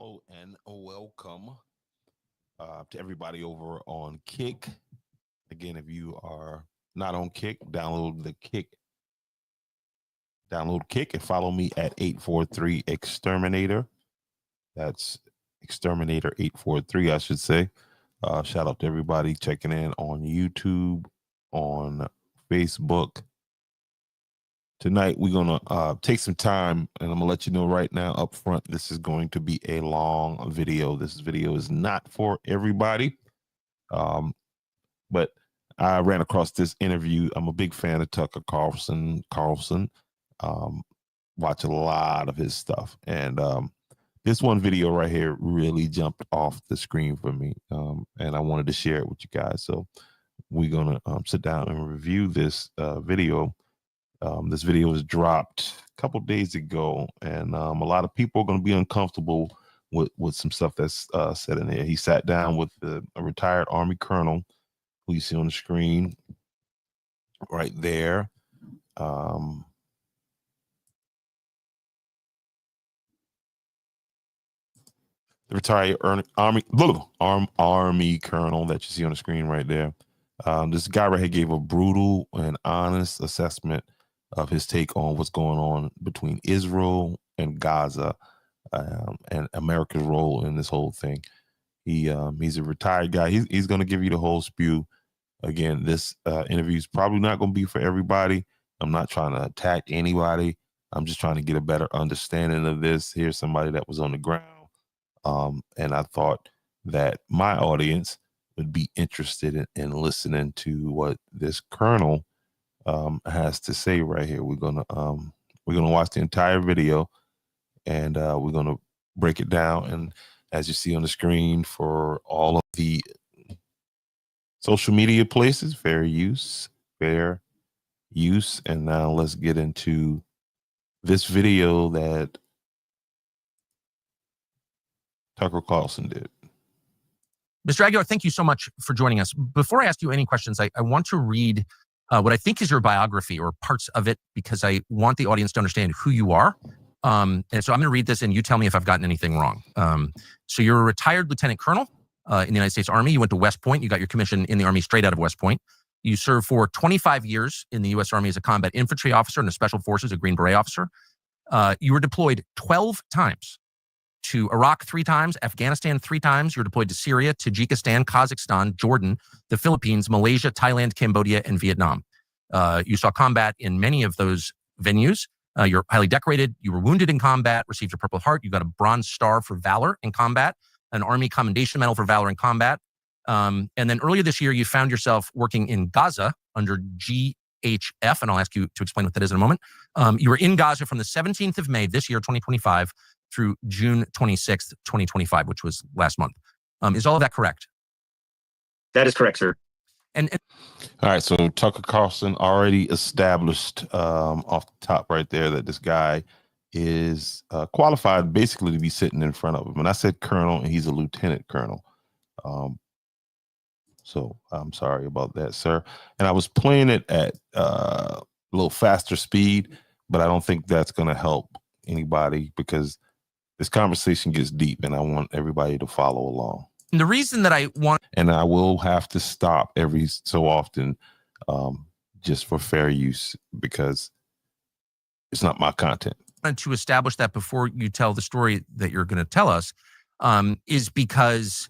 Hello and welcome to everybody over on Kick. Again, if you are not on Kick, download Kick and follow me at 843 Exterminator. That's Exterminator 843, I should say. Shout out to everybody checking in on YouTube, on Facebook. Tonight, we're going to take some time, and I'm going to let you know right now up front, this is going to be a long video. This video is not for everybody, but I ran across this interview. I'm a big fan of Tucker Carlson. Watch a lot of his stuff, and this one video right here really jumped off the screen for me, and I wanted to share it with you guys. So we're going to sit down and review this video. This video was dropped a couple days ago, and a lot of people are going to be uncomfortable with some stuff that's said in there. He sat down with a retired Army colonel, who you see on the screen right there. The retired Army colonel that you see on the screen right there. This guy right here gave a brutal and honest assessment of his take on what's going on between Israel and Gaza, and America's role in this whole thing. He's a retired guy. He's going to give you the whole spew. Again, this interview is probably not going to be for everybody. I'm not trying to attack anybody. I'm just trying to get a better understanding of this. Here's somebody that was on the ground, and I thought that my audience would be interested in listening to what this colonel has to say right here. We're gonna watch the entire video, and we're gonna break it down. And as you see on the screen, for all of the social media places, fair use. And now let's get into this video that Tucker Carlson did. Mr. Aguilar, thank you so much for joining us. Before I ask you any questions, I want to read what I think is your biography, or parts of it, because I want the audience to understand who you are. And so I'm going to read this, and you tell me if I've gotten anything wrong. So you're a retired lieutenant colonel in the United States Army. You went to West Point. You got your commission in the Army straight out of West Point. You served for 25 years in the U.S. Army as a combat infantry officer and the Special Forces, a Green Beret officer. You were deployed 12 times. To Iraq 3 times, Afghanistan 3 times. You were deployed to Syria, Tajikistan, Kazakhstan, Jordan, the Philippines, Malaysia, Thailand, Cambodia, and Vietnam. You saw combat in many of those venues. You're highly decorated. You were wounded in combat, received a Purple Heart. You got a Bronze Star for Valor in combat, an Army Commendation Medal for Valor in combat. And then earlier this year, you found yourself working in Gaza under GHF, and I'll ask you to explain what that is in a moment. You were in Gaza from the 17th of May this year, 2025, through June 26th, 2025, which was last month. Is all of that correct? That is correct, sir. And all right, so Tucker Carlson already established off the top right there that this guy is qualified basically to be sitting in front of him. And I said colonel, and he's a lieutenant colonel. So I'm sorry about that, sir. And I was playing it at a little faster speed, but I don't think that's going to help anybody, because this conversation gets deep, and I want everybody to follow along. And the reason that I want... And I will have to stop every so often just for fair use, because it's not my content. To establish that before you tell the story that you're going to tell us is because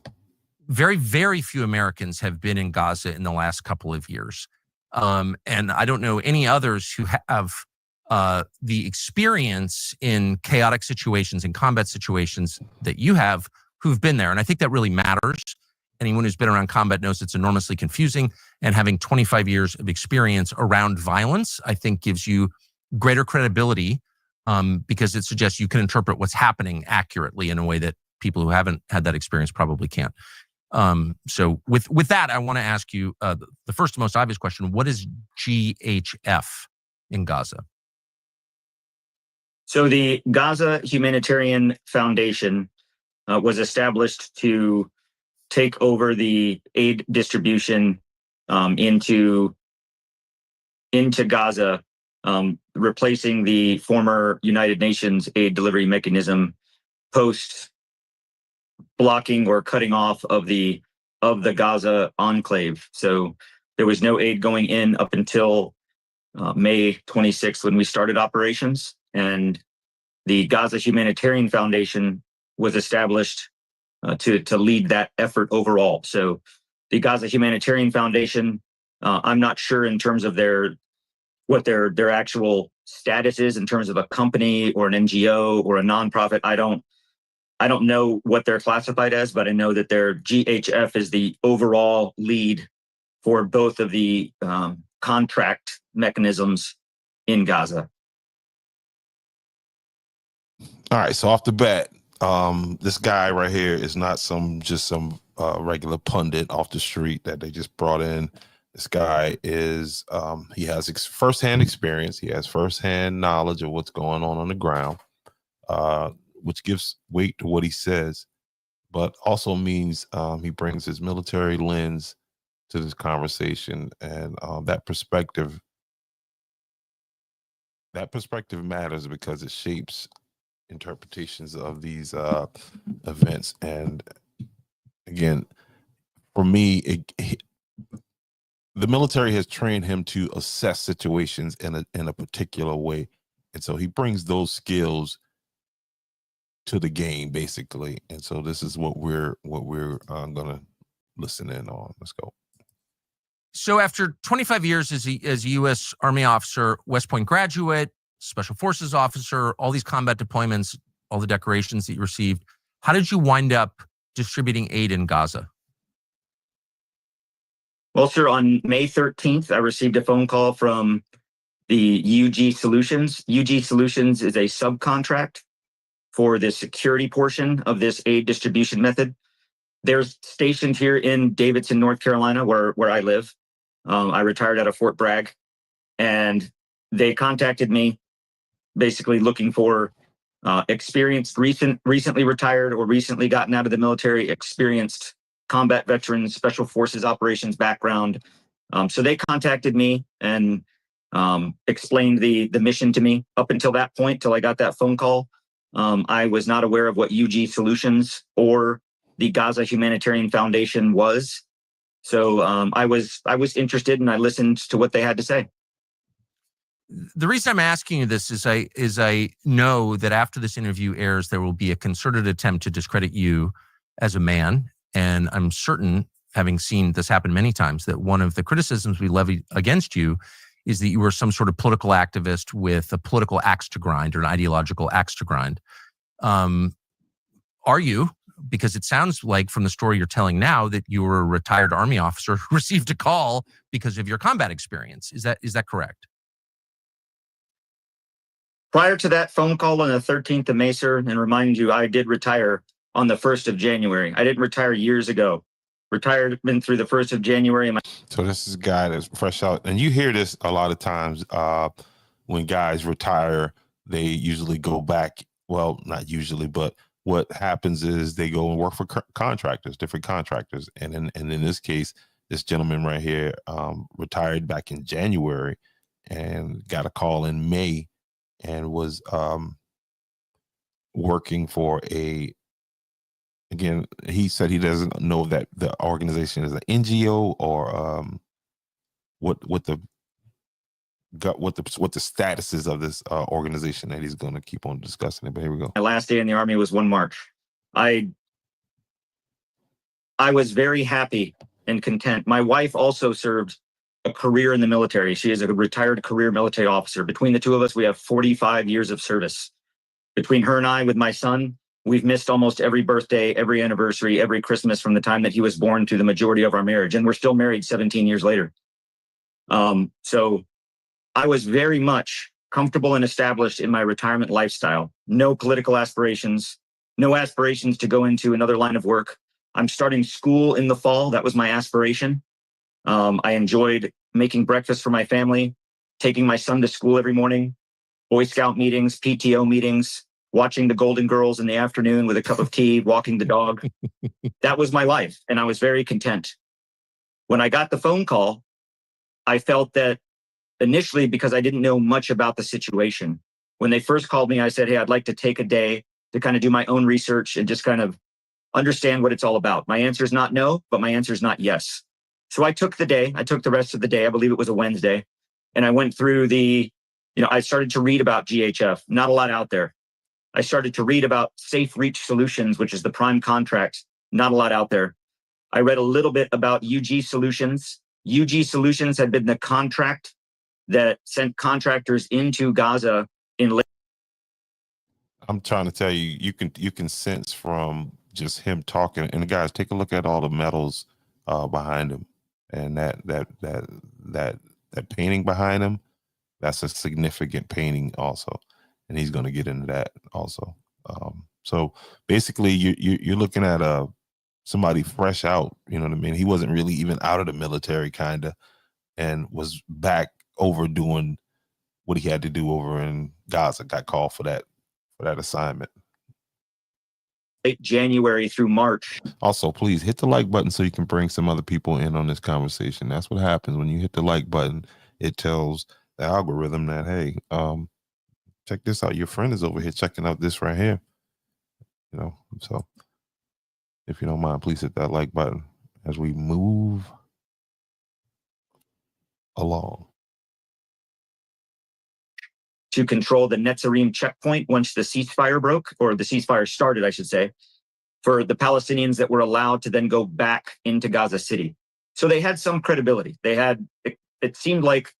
very, very few Americans have been in Gaza in the last couple of years. And I don't know any others who have the experience in chaotic situations and combat situations that you have, who've been there. And I think that really matters. Anyone who's been around combat knows it's enormously confusing, and having 25 years of experience around violence, I think, gives you greater credibility, because it suggests you can interpret what's happening accurately in a way that people who haven't had that experience probably can't. So with that, I want to ask you the first most obvious question: what is GHF in Gaza? So the Gaza Humanitarian Foundation was established to take over the aid distribution into Gaza, replacing the former United Nations aid delivery mechanism post blocking or cutting off of the Gaza enclave. So there was no aid going in up until May 26th when we started operations, and the Gaza Humanitarian Foundation was established to lead that effort overall. So the Gaza Humanitarian Foundation, I'm not sure in terms of what their actual status is in terms of a company or an NGO or a nonprofit. I don't know what they're classified as, but I know that their GHF is the overall lead for both of the contract mechanisms in Gaza. All right, so off the bat, this guy right here is not some regular pundit off the street that they just brought in. This guy is he has firsthand experience. He has firsthand knowledge of what's going on the ground, which gives weight to what he says, but also means he brings his military lens to this conversation, and that perspective matters because it shapes interpretations of these events. And again, for me, the military has trained him to assess situations in a particular way, and so he brings those skills to the game, basically. And so this is what we're gonna listen in on. Let's go. So after 25 years as a U.S. Army officer, West Point graduate, Special Forces officer, all these combat deployments, all the decorations that you received, how did you wind up distributing aid in Gaza? Well, sir, on May 13th, I received a phone call from the UG Solutions. UG Solutions is a subcontract for the security portion of this aid distribution method. They're stationed here in Davidson, North Carolina, where I live. I retired out of Fort Bragg, and they contacted me basically looking for experienced, recently retired or recently gotten out of the military, experienced combat veterans, special forces operations background. So they contacted me and explained the mission to me. Up until that point, till I got that phone call, I was not aware of what UG Solutions or the Gaza Humanitarian Foundation was. So I was interested, and I listened to what they had to say. The reason I'm asking you this is I know that after this interview airs, there will be a concerted attempt to discredit you as a man. And I'm certain, having seen this happen many times, that one of the criticisms we levy against you is that you were some sort of political activist with a political axe to grind or an ideological axe to grind. Are you? Because it sounds like from the story you're telling now that you were a retired Army officer who received a call because of your combat experience. Is that correct? Prior to that phone call on the 13th of May, sir, and remind you, I did retire on the 1st of January. I didn't retire years ago. Been through the 1st of January. So this is a guy that's fresh out. And you hear this a lot of times when guys retire, they usually go back. Well, not usually, but what happens is they go and work for contractors, different contractors. And in this case, this gentleman right here retired back in January and got a call in May and was working for again, he said he doesn't know that the organization is an NGO or what the status is of this organization that he's going to keep on discussing it. But here we go. My last day in the Army was 1 March. I was very happy and content. My wife also served a career in the military. She is a retired career military officer. Between the two of us, we have 45 years of service. Between her and I, with my son, we've missed almost every birthday, every anniversary, every Christmas from the time that he was born to the majority of our marriage. And we're still married 17 years later. So I was very much comfortable and established in my retirement lifestyle. No political aspirations, no aspirations to go into another line of work. I'm starting school in the fall. That was my aspiration. I enjoyed making breakfast for my family, taking my son to school every morning, Boy Scout meetings, PTO meetings, watching the Golden Girls in the afternoon with a cup of tea, walking the dog. That was my life, and I was very content. When I got the phone call, I felt that initially, because I didn't know much about the situation, when they first called me, I said, hey, I'd like to take a day to kind of do my own research and just kind of understand what it's all about. My answer is not no, but my answer is not yes. So I took the rest of the day, I believe it was a Wednesday, and I went through I started to read about GHF, not a lot out there. I started to read about Safe Reach Solutions, which is the prime contract, not a lot out there. I read a little bit about UG Solutions. UG Solutions had been the contract that sent contractors into Gaza in. I'm trying to tell you, you can sense from just him talking. And guys, take a look at all the medals behind him, and that painting behind him. That's a significant painting also, and he's going to get into that also. So basically, you're looking at somebody fresh out. You know what I mean? He wasn't really even out of the military, kind of, and was back over doing what he had to do over in Gaza. Got called for that assignment. Late January through March. Also, please hit the like button so you can bring some other people in on this conversation. That's what happens when you hit the like button. It tells the algorithm that, hey, check this out. Your friend is over here checking out this right here. You know, so if you don't mind, please hit that like button as we move along. To control the Netzarim checkpoint once the ceasefire broke, or the ceasefire started, I should say, for the Palestinians that were allowed to then go back into Gaza City. So they had some credibility. It seemed like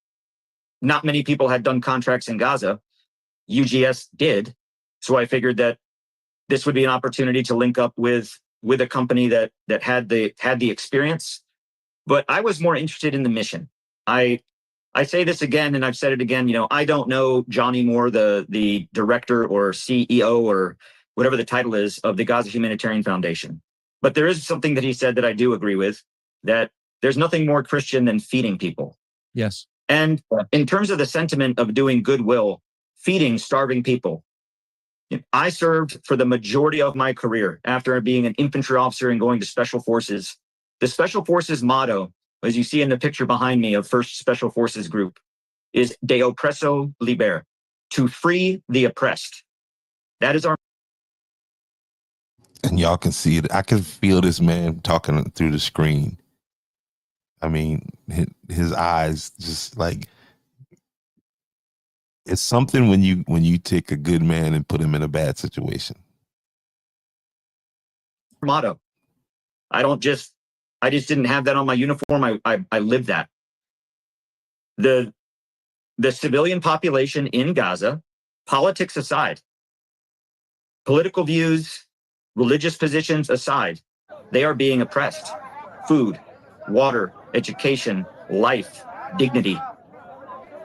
not many people had done contracts in Gaza. UGS did. So I figured that this would be an opportunity to link up with a company that had the experience. But I was more interested in the mission. I say this again, and I've said it again, I don't know Johnny Moore, the director or CEO or whatever the title is of the Gaza Humanitarian Foundation. But there is something that he said that I do agree with, that there's nothing more Christian than feeding people. Yes. And in terms of the sentiment of doing goodwill, feeding starving people, I served for the majority of my career after being an infantry officer and going to Special Forces. The Special Forces motto, as you see in the picture behind me of 1st Special Forces Group, is De Oppresso Liber, to free the oppressed. That is our. And y'all can see it. I can feel this man talking through the screen. I mean, his eyes just like, it's something when you take a good man and put him in a bad situation. Motto. I just didn't have that on my uniform. I lived that. The civilian population in Gaza, politics aside, political views, religious positions aside, they are being oppressed. Food, water, education, life, dignity.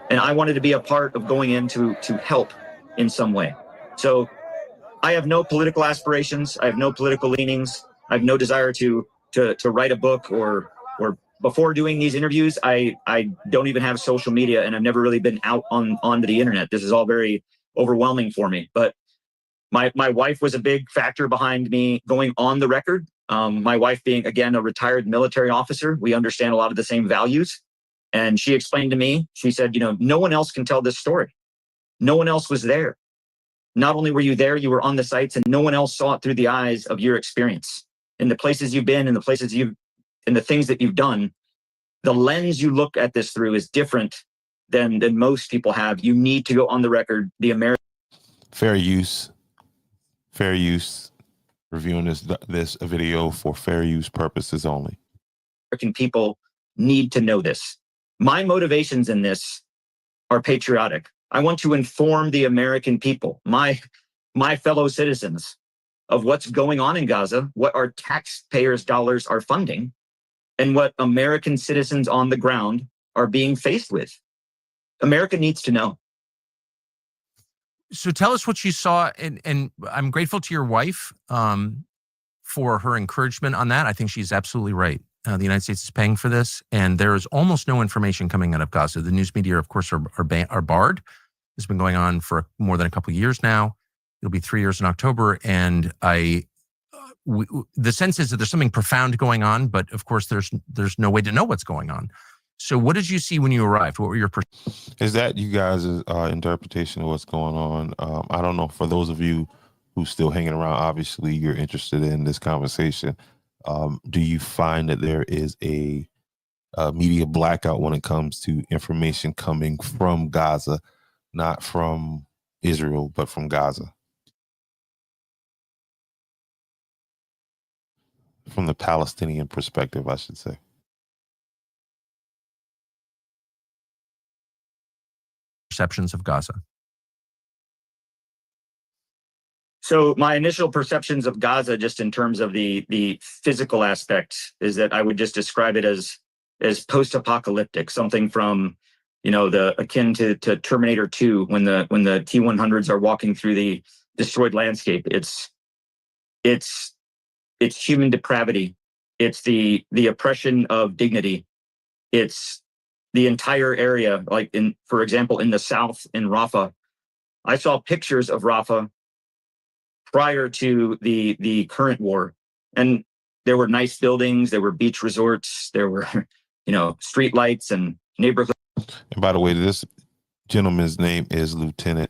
And I wanted to be a part of going in to help in some way. So I have no political aspirations. I have no political leanings. I have no desire to write a book or before doing these interviews, I don't even have social media, and I've never really been out onto the internet. This is all very overwhelming for me. But my wife was a big factor behind me going on the record. My wife being, again, a retired military officer, we understand a lot of the same values. And she explained to me, she said, no one else can tell this story. No one else was there. Not only were you there, you were on the sites, and no one else saw it through the eyes of your experience. In the places you've been, in the places and the things that you've done, the lens you look at this through is different than most people have. You need to go on the record. The American fair use, reviewing this video for fair use purposes only. American people need to know this. My motivations in this are patriotic. I want to inform the American people, my fellow citizens, of what's going on in Gaza, what our taxpayers' dollars are funding, and what American citizens on the ground are being faced with. America needs to know. So tell us what you saw, and I'm grateful to your wife for her encouragement on that. I think she's absolutely right. The United States is paying for this, and there is almost no information coming out of Gaza. The news media, of course, are barred. It's been going on for more than a couple of years now. It'll be 3 years in October, and the sense is that there's something profound going on, but of course, there's no way to know what's going on. So, what did you see when you arrived? What were your Is that you guys' interpretation of what's going on? I don't know. For those of you who's still hanging around, obviously you're interested in this conversation. Do you find that there is a media blackout when it comes to information coming from Gaza, not from Israel, but from Gaza? From the Palestinian perspective, I should say. Perceptions of Gaza. So my initial perceptions of Gaza, just in terms of the physical aspect, is that I would just describe it as post-apocalyptic, something from, the akin to Terminator 2, when the T-100s are walking through the destroyed landscape. It's human depravity. It's the oppression of dignity. It's the entire area, like for example, in the south in Rafah. I saw pictures of Rafah prior to the current war, and there were nice buildings, there were beach resorts, there were street lights and neighborhood. And by the way, this gentleman's name is Lieutenant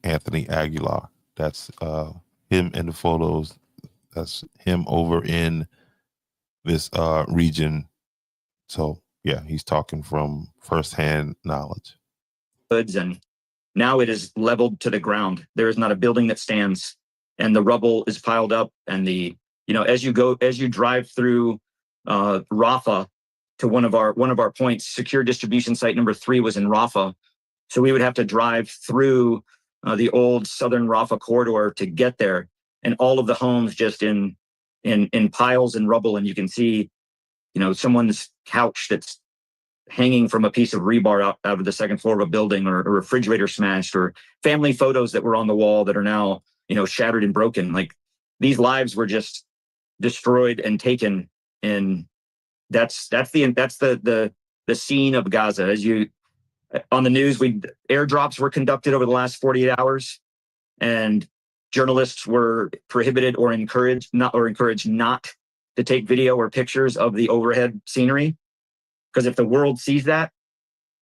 Anthony Aguilar. That's him in the photos. That's him over in this region. So yeah, he's talking from firsthand knowledge. And now it is leveled to the ground. There is not a building that stands, and the rubble is piled up. And as you drive through Rafah to one of our points, secure distribution site number 3 was in Rafah. So we would have to drive through the old southern Rafah corridor to get there, and all of the homes just in piles and rubble. And you can see, someone's couch that's hanging from a piece of rebar out of the second floor of a building, or a refrigerator smashed, or family photos that were on the wall that are now, shattered and broken. Like, these lives were just destroyed and taken. And that's the scene of Gaza. As on the news, airdrops were conducted over the last 48 hours, and journalists were prohibited or encouraged not to take video or pictures of the overhead scenery. Because if the world sees that,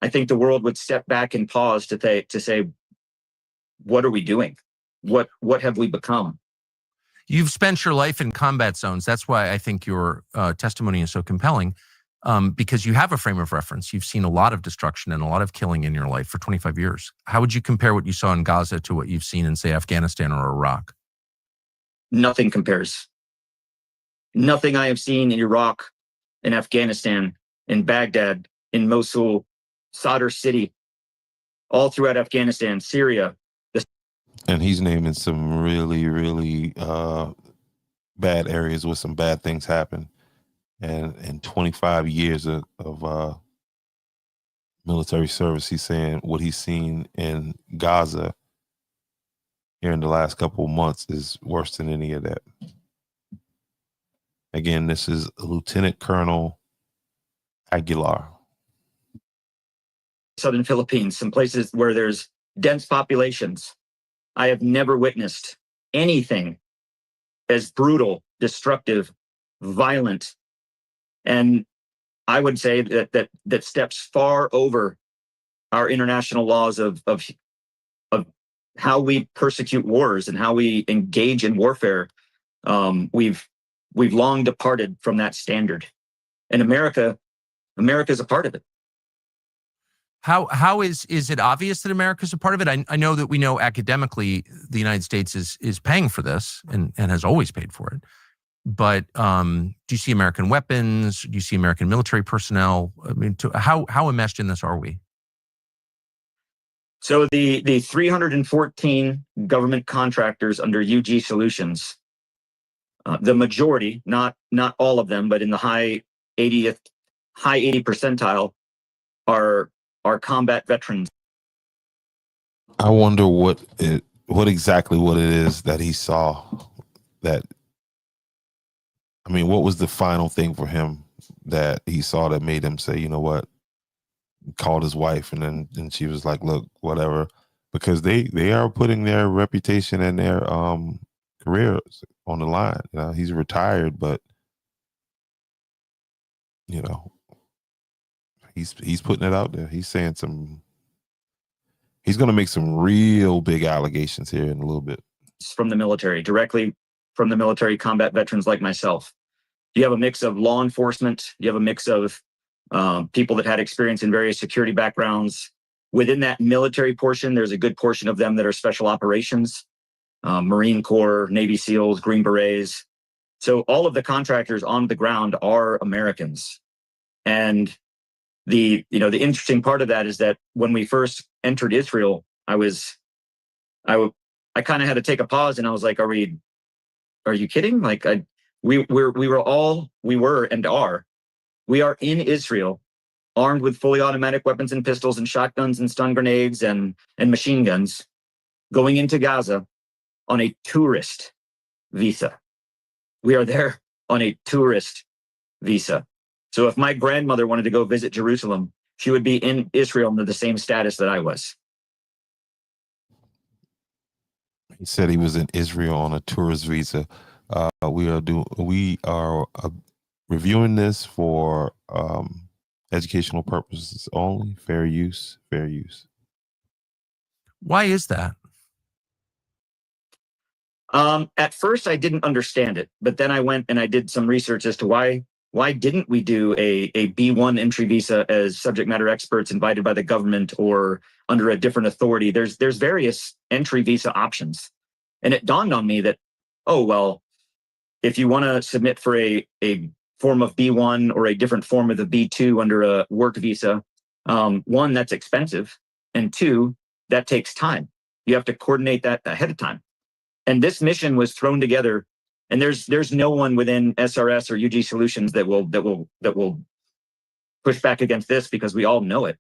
I think the world would step back and pause to say, what are we doing? What have we become? You've spent your life in combat zones. That's why I think your testimony is so compelling, because you have a frame of reference. You've seen a lot of destruction and a lot of killing in your life for 25 years. How would you compare what you saw in Gaza to what you've seen in, say, Afghanistan or Iraq? Nothing compares. Nothing I have seen in Iraq, in Afghanistan, in Baghdad, in Mosul, Sadr City, all throughout Afghanistan, Syria. And he's naming some really, really bad areas where some bad things happen. And in 25 years of military service, he's saying what he's seen in Gaza here in the last couple of months is worse than any of that. Again, this is Lieutenant Colonel Aguilar. Southern Philippines, some places where there's dense populations. I have never witnessed anything as brutal, destructive, violent, and I would say that steps far over our international laws of how we persecute wars and how we engage in warfare. We've long departed from that standard, and America's a part of it. How is it obvious that America's a part of it? I know that we know academically the United States is paying for this and has always paid for it. But do you see American weapons? Do you see American military personnel? I mean, how enmeshed in this are we? So the 314 government contractors under UG Solutions, the majority, not all of them, but in the high 80 percentile, are combat veterans. I wonder what exactly it is that he saw that. I mean, what was the final thing for him that he saw that made him say, you know what? Called his wife, and she was like, look, whatever, because they are putting their reputation and their careers on the line. He's retired, but he's putting it out there. He's saying he's going to make some real big allegations here in a little bit. from the military, directly from the military, combat veterans like myself. You have a mix of law enforcement. You have a mix of people that had experience in various security backgrounds. Within that military portion, there's a good portion of them that are special operations, Marine Corps, Navy SEALs, Green Berets. So all of the contractors on the ground are Americans. And the interesting part of that is that when we first entered Israel, I kind of had to take a pause, and I was like, are you kidding? Like we were and are. We are in Israel, armed with fully automatic weapons and pistols and shotguns and stun grenades and machine guns, going into Gaza on a tourist visa. We are there on a tourist visa. So if my grandmother wanted to go visit Jerusalem, she would be in Israel under the same status that I was. He said he was in Israel on a tourist visa. We are reviewing this for educational purposes only. Fair use. Why is that? At first, I didn't understand it, but then I went and I did some research as to why didn't we do a B1 entry visa as subject matter experts invited by the government or under a different authority. There's various entry visa options. And it dawned on me that, oh, well, if you want to submit for a form of B1 or a different form of the B2 under a work visa, one, that's expensive. And two, that takes time. You have to coordinate that ahead of time. And this mission was thrown together, and there's no one within SRS or UG Solutions that will push back against this, because we all know it.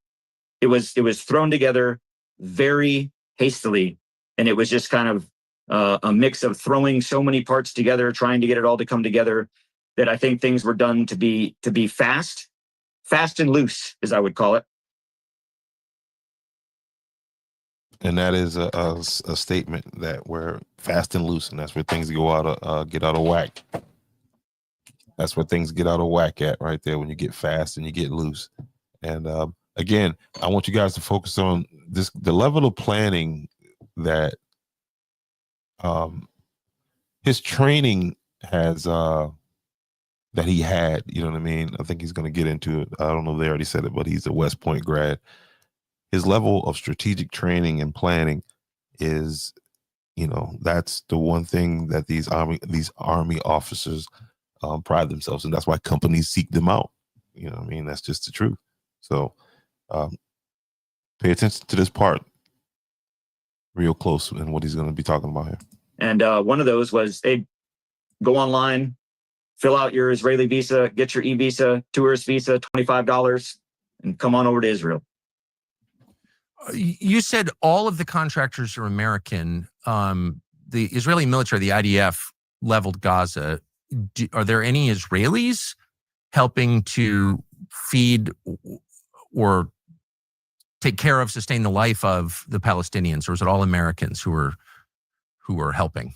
It was thrown together very hastily, and it was just kind of a mix of throwing so many parts together, trying to get it all to come together, that I think things were done to be fast and loose, as I would call it. And that is a statement that we're fast and loose, and that's where things get out of whack. That's where things get out of whack at right there, when you get fast and you get loose. And again, I want you guys to focus on the level of planning that his training has that he had. You know what I mean? I think he's going to get into it. I don't know if they already said it, but he's a West Point grad. His level of strategic training and planning is, that's the one thing that these army officers pride themselves in. That's why companies seek them out. You know what I mean? That's just the truth. So pay attention to this part real close in what he's going to be talking about here. And one of those was, hey, go online, fill out your Israeli visa, get your e-visa, tourist visa, $25, and come on over to Israel. You said all of the contractors are American. The Israeli military, the IDF, leveled Gaza. Are there any Israelis helping to feed or take care of, sustain the life of the Palestinians, or is it all Americans who are helping?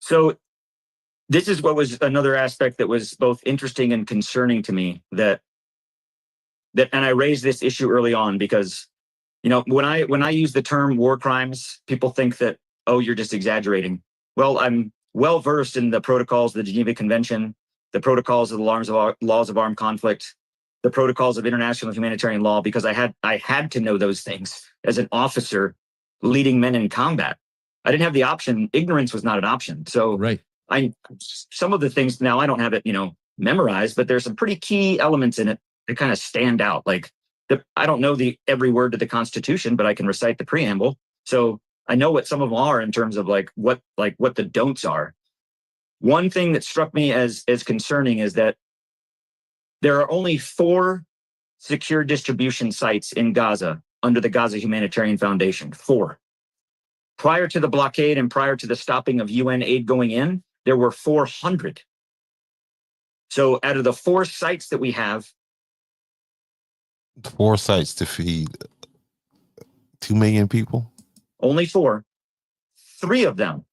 So this is what was another aspect that was both interesting and concerning to me, that and I raised this issue early on because, when I use the term war crimes, people think that, oh, you're just exaggerating. Well, I'm well versed in the protocols of the Geneva Convention, the protocols of the laws of armed conflict, the protocols of international humanitarian law, because I had to know those things as an officer leading men in combat. I didn't have the option. Ignorance was not an option. So right. Some of the things now I don't have it, memorized, but there's some pretty key elements in it that kind of stand out. Like I don't know every word to the Constitution, but I can recite the preamble. So I know what some of them are in terms of what the don'ts are. One thing that struck me as concerning is that there are only 4 secure distribution sites in Gaza under the Gaza Humanitarian Foundation. 4. Prior to the blockade and prior to the stopping of UN aid going in, there were 400. So out of the 4 sites that we have, 4 sites to feed 2 million people? Only 4. 3 of them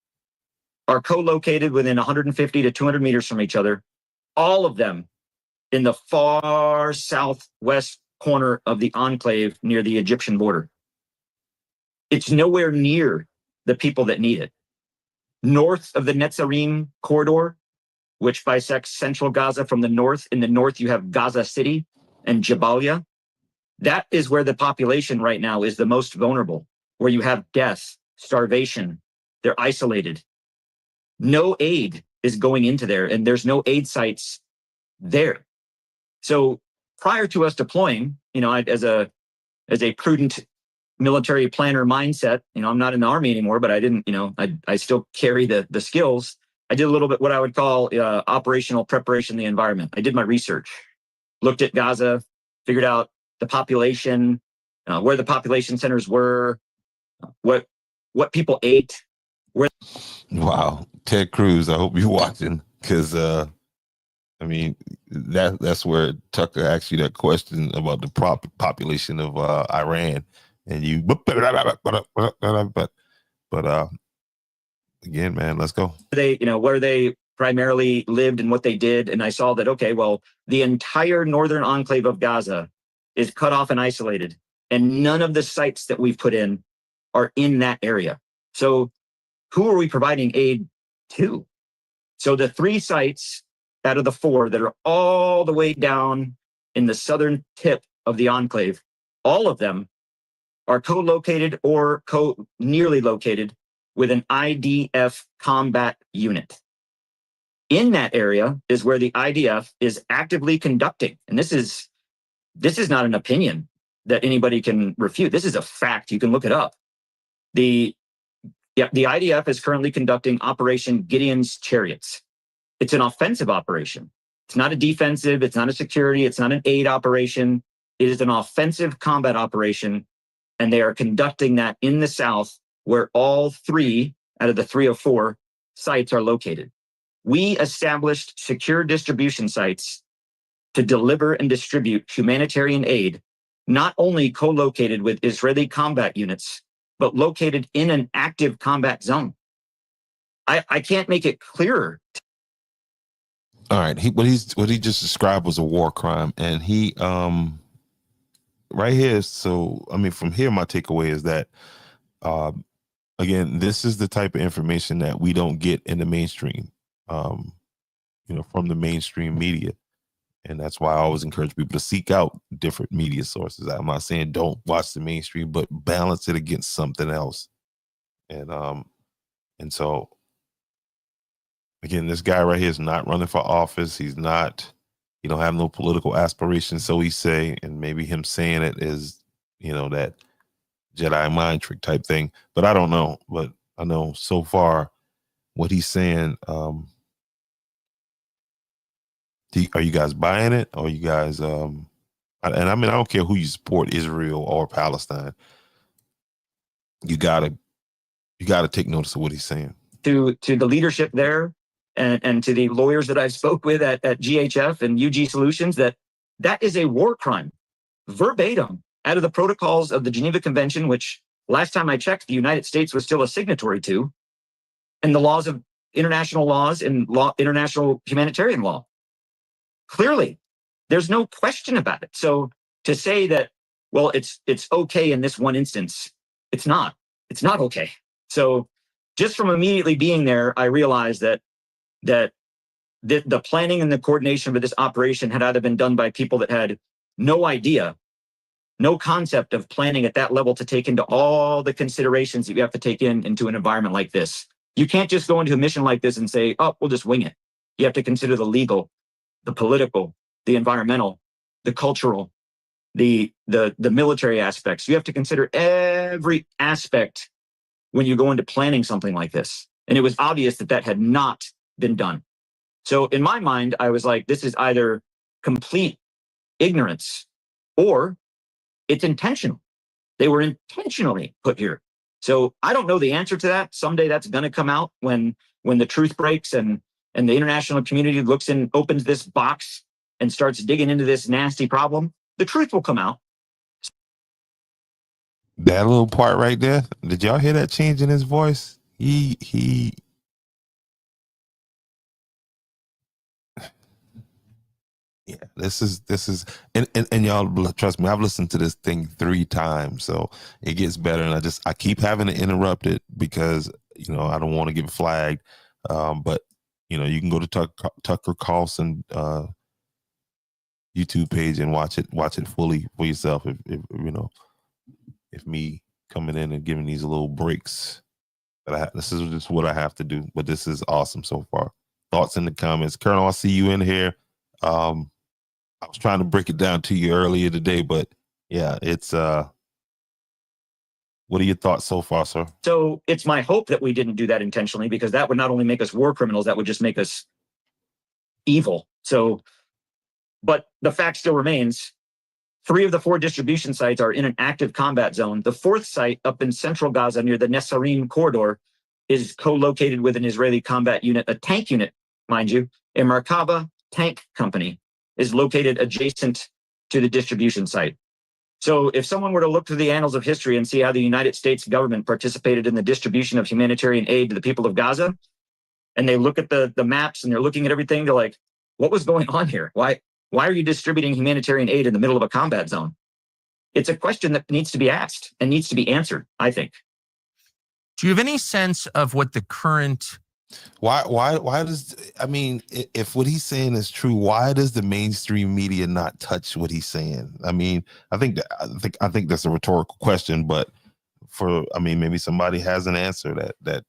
are co-located within 150 to 200 meters from each other. All of them in the far southwest corner of the enclave near the Egyptian border. It's nowhere near the people that need it. North of the Netzarim corridor, which bisects central Gaza from the north. In the north, you have Gaza City and Jabalia. That is where the population right now is the most vulnerable, where you have death, starvation. They're isolated. No aid is going into there, and there's no aid sites there. So prior to us deploying, as a prudent military planner mindset, I'm not in the Army anymore, but I didn't, I still carry the skills. I did a little bit what I would call operational preparation of the environment. I did my research, looked at Gaza, figured out the population, where the population centers were, what people ate. Wow, Ted Cruz, I hope you're watching, because that's where Tucker asked you that question about the population of Iran, and you. But again, man, let's go. Where they primarily lived and what they did, and I saw that, okay, well, the entire northern enclave of Gaza is cut off and isolated, and none of the sites that we've put in are in that area. So who are we providing aid to? So the 3 sites out of the 4 that are all the way down in the southern tip of the enclave, all of them are co-located or nearly located with an IDF combat unit. In that area is where the IDF is actively conducting, and this is not an opinion that anybody can refute. This is a fact. You can look it up. The IDF is currently conducting Operation Gideon's Chariots. It's an offensive operation. It's not a defensive. It's not a security. It's not an aid operation. It is an offensive combat operation, and they are conducting that in the south, where all 3 out of the 3 or 4 sites are located. We established secure distribution sites to deliver and distribute humanitarian aid, not only co-located with Israeli combat units, but located in an active combat zone. I can't make it clearer. All right, what he just described was a war crime, and he right here. So from here, my takeaway is that again, this is the type of information that we don't get in the mainstream, from the mainstream media. And that's why I always encourage people to seek out different media sources. I'm not saying don't watch the mainstream, but balance it against something else. And so, again, this guy right here is not running for office. He don't have no political aspirations, so he say, and maybe him saying it is, that Jedi mind trick type thing. But I don't know. But I know so far what he's saying. Are you guys buying it? Or you guys, I don't care who you support, Israel or Palestine. You gotta take notice of what he's saying. To the leadership there and to the lawyers that I've spoke with at GHF and UG Solutions, that is a war crime, verbatim, out of the protocols of the Geneva Convention, which last time I checked, the United States was still a signatory to, and the laws of international laws and international humanitarian law. Clearly, there's no question about it. So to say that, well, it's okay in this one instance, it's not. It's not okay. So just from immediately being there, I realized that the planning and the coordination of this operation had either been done by people that had no idea, no concept of planning at that level to take into all the considerations that you have to take into an environment like this. You can't just go into a mission like this and say, oh, we'll just wing it. You have to consider the legal, the political, the environmental, the cultural, the military aspects. You have to consider every aspect when you go into planning something like this. And it was obvious that had not been done. So in my mind, I was like, this is either complete ignorance or it's intentional. They were intentionally put here. So I don't know the answer to that. Someday that's going to come out when the truth breaks and the international community looks and opens this box and starts digging into this nasty problem. The truth will come out. That little part right there, did y'all hear that change in his voice? He Yeah, this is, and y'all trust me, I've listened to this thing 3 times, so it gets better. And I keep having to interrupt it because I don't want to get flagged. But you can go to Tucker Carlson YouTube page and watch it fully for yourself. If me coming in and giving these little breaks, this is just what I have to do. But this is awesome so far. Thoughts in the comments, Colonel. I see you in here. I was trying to break it down to you earlier today, but yeah, it's what are your thoughts so far, sir? So it's my hope that we didn't do that intentionally, because that would not only make us war criminals, that would just make us evil. So, but the fact still remains, 3 of the 4 distribution sites are in an active combat zone. The 4th site up in central Gaza near the Netzarim corridor is co-located with an Israeli combat unit, a tank unit, mind you. A Merkava tank company is located adjacent to the distribution site. So if someone were to look through the annals of history and see how the United States government participated in the distribution of humanitarian aid to the people of Gaza, and they look at the maps and they're looking at everything, they're like, what was going on here? Why are you distributing humanitarian aid in the middle of a combat zone? It's a question that needs to be asked and needs to be answered, I think. Do you have any sense of what the current... Why does, if what he's saying is true, why does the mainstream media not touch what he's saying? I think that's a rhetorical question, but maybe somebody has an answer that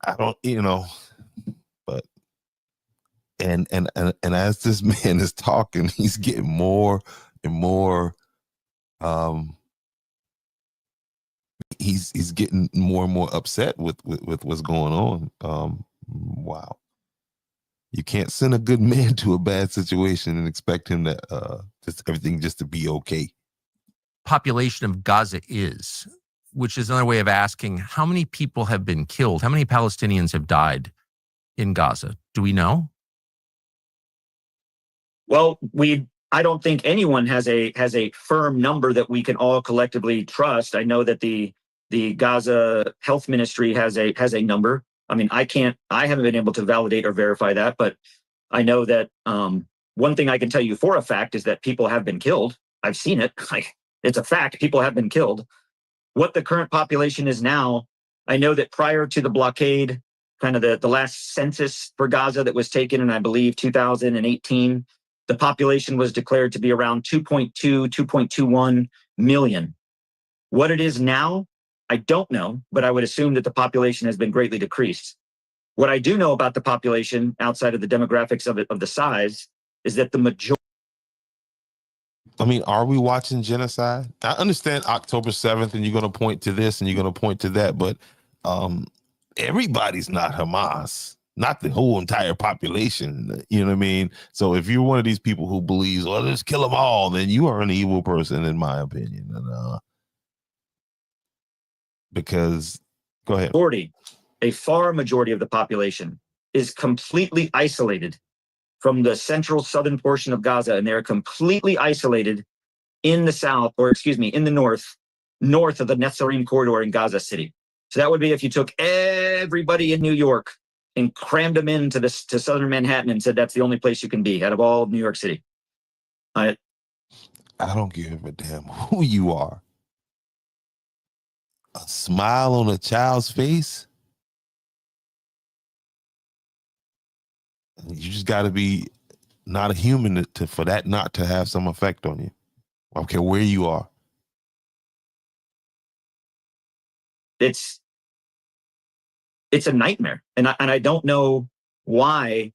I don't, but and as this man is talking, he's getting more and more he's getting more and more upset with what's going on. Wow. You can't send a good man to a bad situation and expect him to everything just to be okay. Population of Gaza is, which is another way of asking, how many people have been killed? How many Palestinians have died in Gaza? Do we know? Well, I don't think anyone has a firm number that we can all collectively trust. I know that the Gaza Health Ministry has a number. I haven't been able to validate or verify that, but I know that one thing I can tell you for a fact is that people have been killed. I've seen it. It's a fact. People have been killed. What the current population is now, I know that prior to the blockade, kind of the last census for Gaza that was taken in, I believe, 2018, the population was declared to be around 2.21 million. What it is now, I don't know, but I would assume that the population has been greatly decreased. What I do know about the population, outside of the demographics of the size, is that the majority... Are we watching genocide? I understand October 7th, and you're going to point to this and you're going to point to that, but everybody's not Hamas, not the whole entire population. You know what I mean? So if you're one of these people who believes, well, let's kill them all, then you are an evil person, in my opinion. And because, go ahead. A far majority of the population is completely isolated from the central southern portion of Gaza, and they're completely isolated in the south, or excuse me, in the north of the Netzarim corridor in Gaza City. So that would be if you took everybody in New York and crammed them to southern Manhattan and said that's the only place you can be out of all of New York City. I don't give a damn who you are. A smile on a child's face. You just got to be not a human for that not to have some effect on you. I don't care where you are. It's a nightmare, and I don't know why.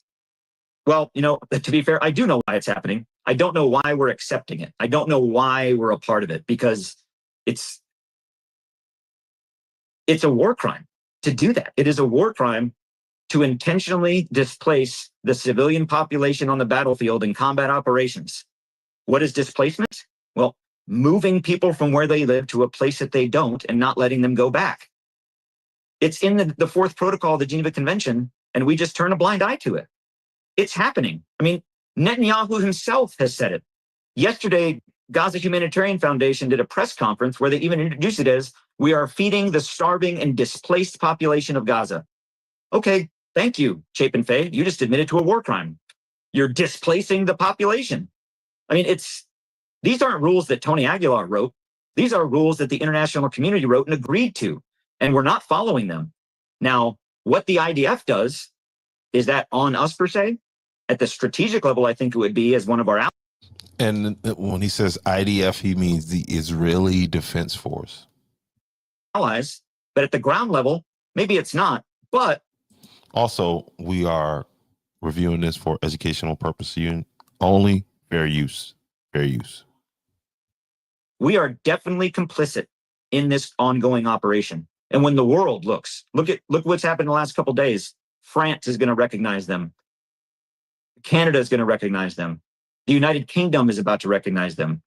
Well, to be fair, I do know why it's happening. I don't know why we're accepting it. I don't know why we're a part of it, because it's a war crime to do that. It is a war crime to intentionally displace the civilian population on the battlefield in combat operations. What is displacement? Well, moving people from where they live to a place that they don't and not letting them go back. It's in the 4th protocol of the Geneva Convention, and we just turn a blind eye to it. It's happening. Netanyahu himself has said it. Yesterday, Gaza Humanitarian Foundation did a press conference where they even introduced it as, we are feeding the starving and displaced population of Gaza. Okay, Thank you, Chapin Fay. You just admitted to a war crime. You're displacing the population. I mean, these aren't rules that Tony Aguilar wrote. These are rules that the international community wrote and agreed to, and we're not following them. Now, what the IDF does, is that on us per se? At the strategic level, I think it would be as one of our allies. And when he says IDF, he means the Israeli Defense Force. Allies, but at the ground level, maybe it's not. But also, we are reviewing this for educational purposes only. Fair use. Fair use. We are definitely complicit in this ongoing operation. And when the world look what's happened in the last couple of days. France is going to recognize them. Canada is going to recognize them. The United Kingdom is about to recognize them.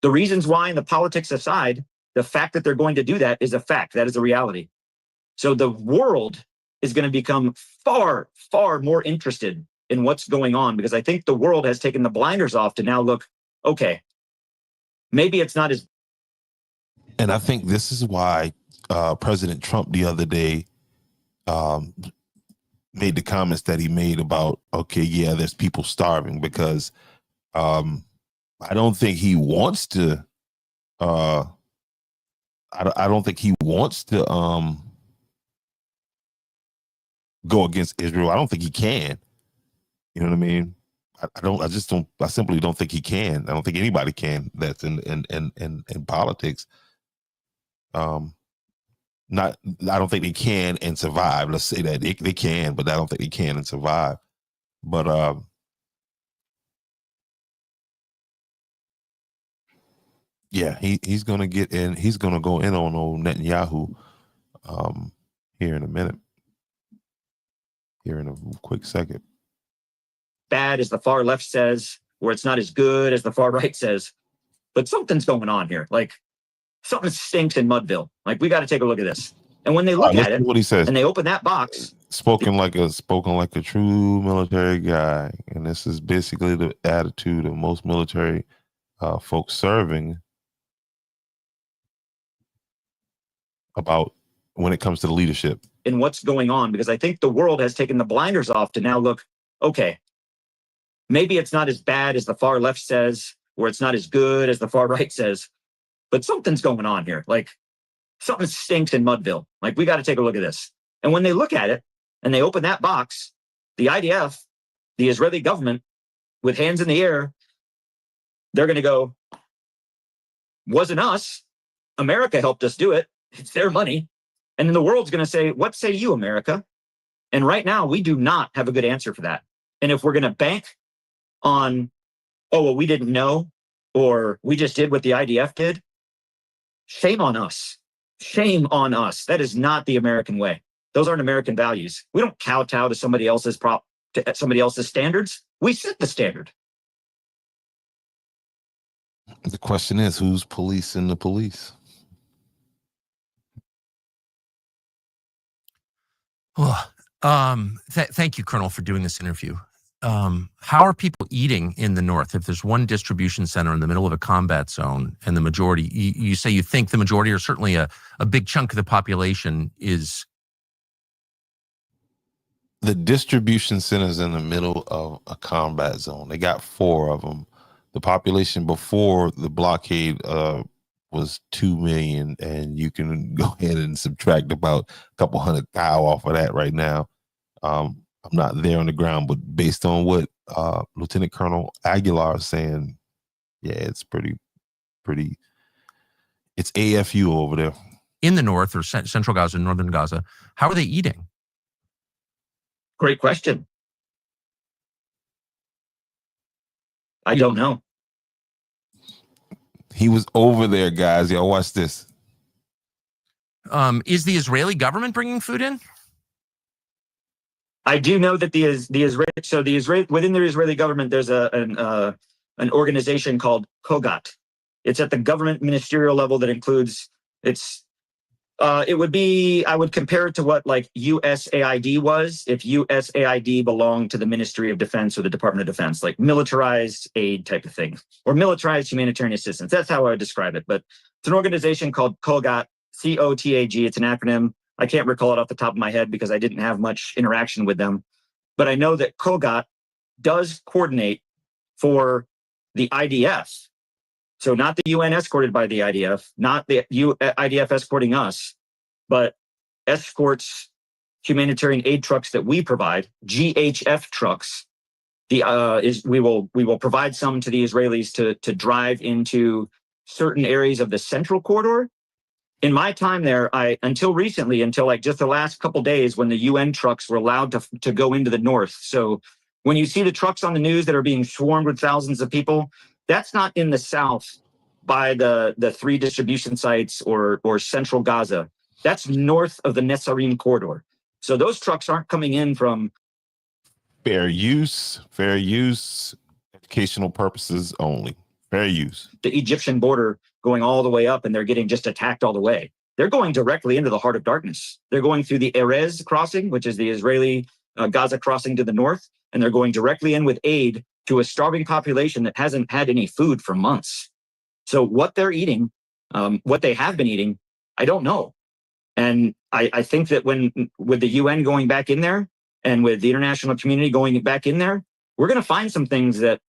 The reasons why and the politics aside, the fact that they're going to do that is a fact. That is a reality. So the world is going to become far, far more interested in what's going on, because I think the world has taken the blinders off to now look, okay, maybe it's not as. And I think this is why President Trump the other day made the comments that he made about, okay, yeah, there's people starving, because I don't think he wants to. I don't think he wants to go against Israel. I don't think he can. You know what I mean? I simply don't think he can. I don't think anybody can that's in politics. I don't think they can and survive. Let's say that they can, but I don't think they can and survive. But yeah, he's gonna get in. He's gonna go in on old Netanyahu here in a minute. Here in a quick second. Bad as the far left says, or it's not as good as the far right says, but something's going on here. Like something stinks in Mudville. Like we got to take a look at this. And when they look at it, what he says, and they open that box, spoken like a true military guy, and this is basically the attitude of most military folks serving about when it comes to the leadership and what's going on, because I think the world has taken the blinders off to now look, okay, maybe it's not as bad as the far left says, or it's not as good as the far right says, but something's going on here. Like something stinks in Mudville. Like we got to take a look at this. And when they look at it and they open that box, the IDF, the Israeli government, with hands in the air, they're going to go, wasn't us. America helped us do it. It's their money. And then the world's going to say, what say you, America? And right now, we do not have a good answer for that. And if we're going to bank on, oh, well, we didn't know, or we just did what the IDF did, shame on us. Shame on us. That is not the American way. Those aren't American values. We don't kowtow to somebody else's standards. We set the standard. The question is, who's policing the police? Well, thank you, Colonel, for doing this interview. How are people eating in the north? If there's one distribution center in the middle of a combat zone and the majority, you say you think the majority, or certainly a big chunk of the population is. The distribution centers in the middle of a combat zone. They got 4 of them. The population before the blockade was 2 million, and you can go ahead and subtract about a couple 100,000 off of that right now. I'm not there on the ground, but based on what Lieutenant Colonel Aguilar is saying, yeah, it's pretty. It's AFU over there In the north, or central Gaza, northern Gaza, how are they eating? Great question. I don't know. He was over there, guys. Y'all watch this. Is the Israeli government bringing food in? I do know that the Israeli within the Israeli government, there's an organization called Kogat. It's at the government ministerial level that includes it would be, I would compare it to what like USAID was, if USAID belonged to the Ministry of Defense or the Department of Defense, like militarized aid type of thing, or militarized humanitarian assistance. That's how I would describe it. But it's an organization called COGAT, COTAG. It's an acronym. I can't recall it off the top of my head because I didn't have much interaction with them. But I know that COGAT does coordinate for the IDF. So not the UN escorted by the IDF, not the IDF escorting us, but escorts humanitarian aid trucks that we provide, GHF trucks. We will provide some to the Israelis to drive into certain areas of the central corridor. In my time there, until recently, until like just the last couple days, when the UN trucks were allowed to go into the north. So when you see the trucks on the news that are being swarmed with thousands of people, that's not in the south by the 3 distribution sites or central Gaza. That's north of the Netzarim corridor. So those trucks aren't coming in from fair use, educational purposes only. Fair use. The Egyptian border going all the way up, and they're getting just attacked all the way. They're going directly into the heart of darkness. They're going through the Erez crossing, which is the Israeli Gaza crossing to the north, and they're going directly in with aid to a starving population that hasn't had any food for months. So what they're eating, what they have been eating, I don't know. And I think that with the UN going back in there and with the international community going back in there, we're going to find some things that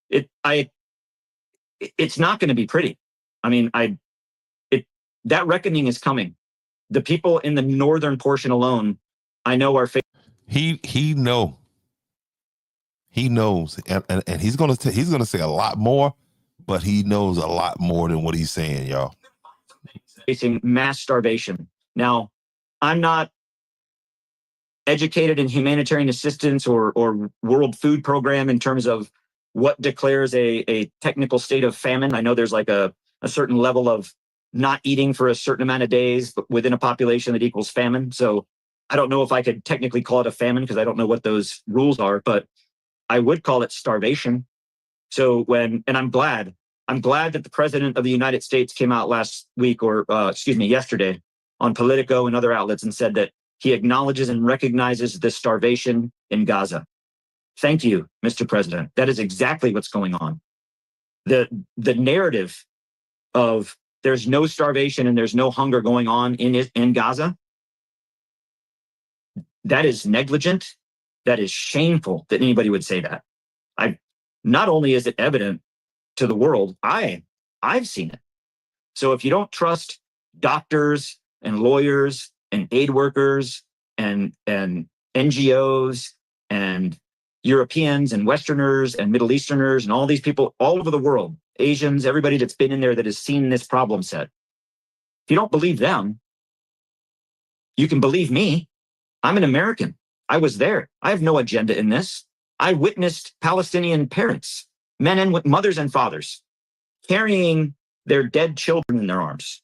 it's not going to be pretty. I mean, that reckoning is coming. The people in the northern portion alone, I know are he knows, and he's going to say a lot more, but he knows a lot more than what he's saying, y'all. Facing mass starvation. Now, I'm not educated in humanitarian assistance or World Food Program in terms of what declares a technical state of famine. I know there's like a certain level of not eating for a certain amount of days within a population that equals famine. So I don't know if I could technically call it a famine because I don't know what those rules are, but I would call it starvation. So and I'm glad that the president of the United States came out last week yesterday on Politico and other outlets and said that he acknowledges and recognizes the starvation in Gaza. Thank you, Mr. President. That is exactly what's going on. The narrative of there's no starvation and there's no hunger going on in Gaza, that is negligent. That is shameful that anybody would say that. Not only is it evident to the world, I've seen it. So if you don't trust doctors and lawyers and aid workers and NGOs and Europeans and Westerners and Middle Easterners and all these people all over the world, Asians, everybody that's been in there that has seen this problem set. If you don't believe them, you can believe me. I'm an American. I was there. I have no agenda in this. I witnessed Palestinian parents, men and mothers and fathers, carrying their dead children in their arms.